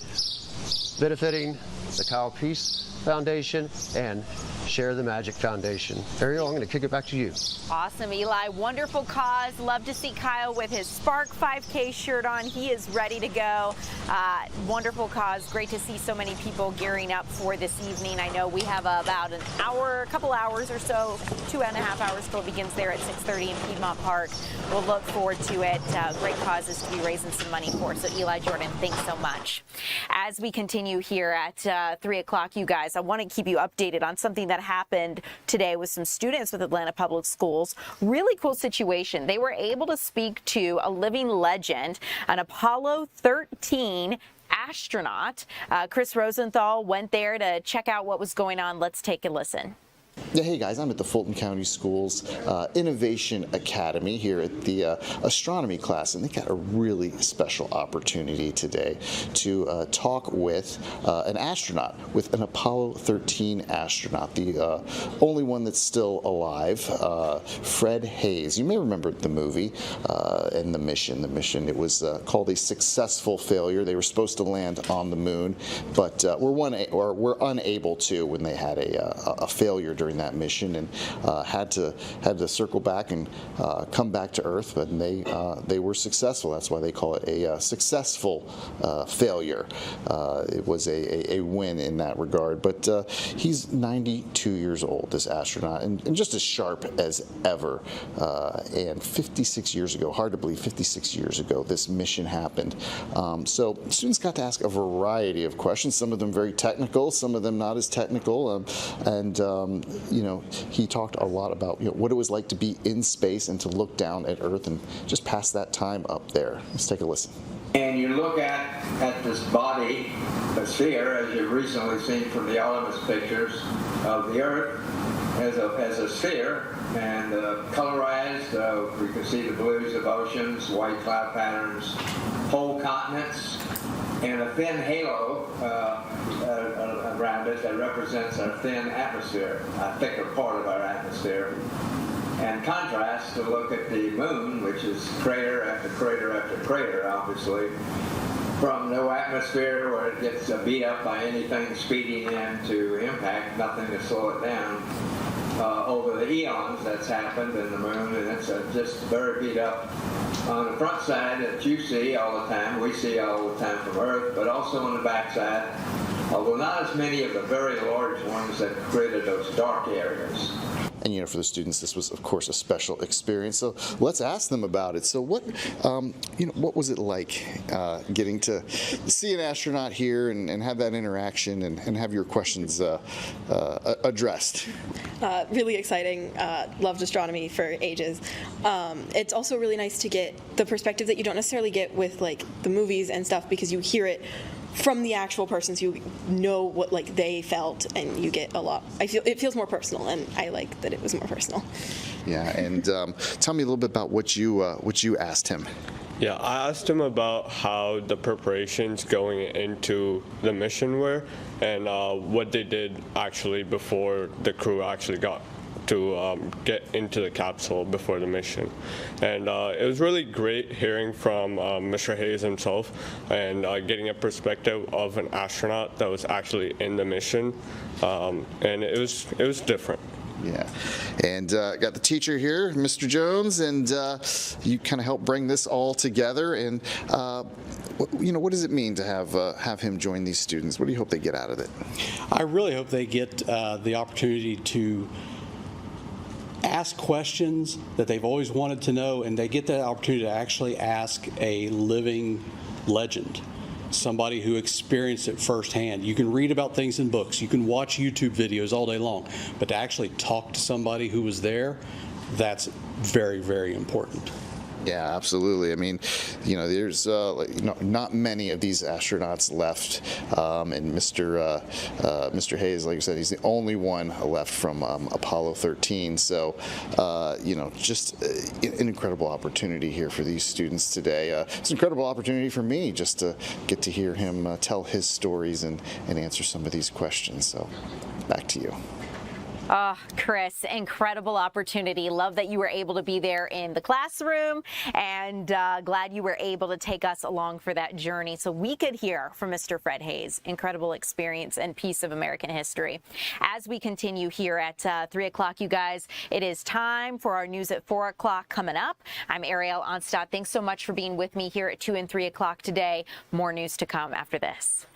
benefiting the Kyle Peace Foundation and Share the Magic Foundation. Ariel, I'm going to kick it back to you. Awesome, Eli. Wonderful cause. Love to see Kyle with his Spark 5K shirt on. He is ready to go. Wonderful cause. Great to see so many people gearing up for this evening. I know we have about a couple hours or so, 2.5 hours till it begins there at 6:30 in Piedmont Park. We'll look forward to it. Great causes to be raising some money for. So Eli, Jordan, thanks so much. As we continue here at 3 o'clock, you guys, I want to keep you updated on something that happened today with some students with Atlanta Public Schools. Really cool situation. They were able to speak to a living legend, an Apollo 13 astronaut. Chris Rosenthal went there to check out what was going on. Let's take a listen. Yeah, hey guys, I'm at the Fulton County Schools Innovation Academy here at the astronomy class, and they got a really special opportunity today to talk with an astronaut, with an Apollo 13 astronaut, the only one that's still alive, Fred Hayes. You may remember the movie and the mission. The mission, it was called a successful failure. They were supposed to land on the moon, but were unable to when they had a failure during that mission and had to circle back and come back to Earth, but they were successful. That's why they call it a successful failure. It was a win in that regard. But he's 92 years old, this astronaut, and just as sharp as ever. And 56 years ago, hard to believe, 56 years ago, this mission happened. So students got to ask a variety of questions, some of them very technical, some of them not as technical. He talked a lot about what it was like to be in space and to look down at Earth and just pass that time up there. Let's take a listen. And you look at this body, the sphere, as you've recently seen from the Artemis pictures of the Earth, as a sphere, and colorized. We can see the blues of oceans, white cloud patterns, whole continents, and a thin halo around it that represents our thin atmosphere, a thicker part of our atmosphere. And contrast to look at the moon, which is crater after crater after crater, obviously, from no atmosphere where it gets beat up by anything speeding in to impact, nothing to slow it down. Over the eons that's happened in the moon, and it's just very beat up. On the front side that you see all the time, we see all the time from Earth, but also on the back side, although not as many of the very large ones that created those dark areas. And for the students, this was, of course, a special experience. So let's ask them about it. So what was it like getting to see an astronaut here and have that interaction and have your questions addressed? Really exciting. Loved astronomy for ages. It's also really nice to get the perspective that you don't necessarily get with the movies and stuff, because you hear it from the actual persons who know what they felt, and you get a lot. It feels more personal, and I like that it was more personal. Yeah, and tell me a little bit about what you asked him. Yeah, I asked him about how the preparations going into the mission were, and what they did actually before the crew actually got to get into the capsule before the mission. And it was really great hearing from Mr. Hayes himself and getting a perspective of an astronaut that was actually in the mission, and it was different. Yeah, and got the teacher here, Mr. Jones, and you kind of helped bring this all together. And what does it mean to have him join these students? What do you hope they get out of it? I really hope they get the opportunity to ask questions that they've always wanted to know, and they get that opportunity to actually ask a living legend, somebody who experienced it firsthand. You can read about things in books, you can watch YouTube videos all day long, but to actually talk to somebody who was there, that's very, very important. Yeah, absolutely. I mean, there's not many of these astronauts left, and Mr. Hayes, like you said, he's the only one left from Apollo 13. So, just an incredible opportunity here for these students today. It's an incredible opportunity for me just to get to hear him tell his stories and answer some of these questions. So, back to you. Oh, Chris, incredible opportunity. Love that you were able to be there in the classroom, and glad you were able to take us along for that journey so we could hear from Mr. Fred Hayes. Incredible experience and piece of American history. As we continue here at 3 o'clock, you guys, it is time for our news at 4 o'clock coming up. I'm Ariel Onstadt. Thanks so much for being with me here at 2 and 3 o'clock today. More news to come after this.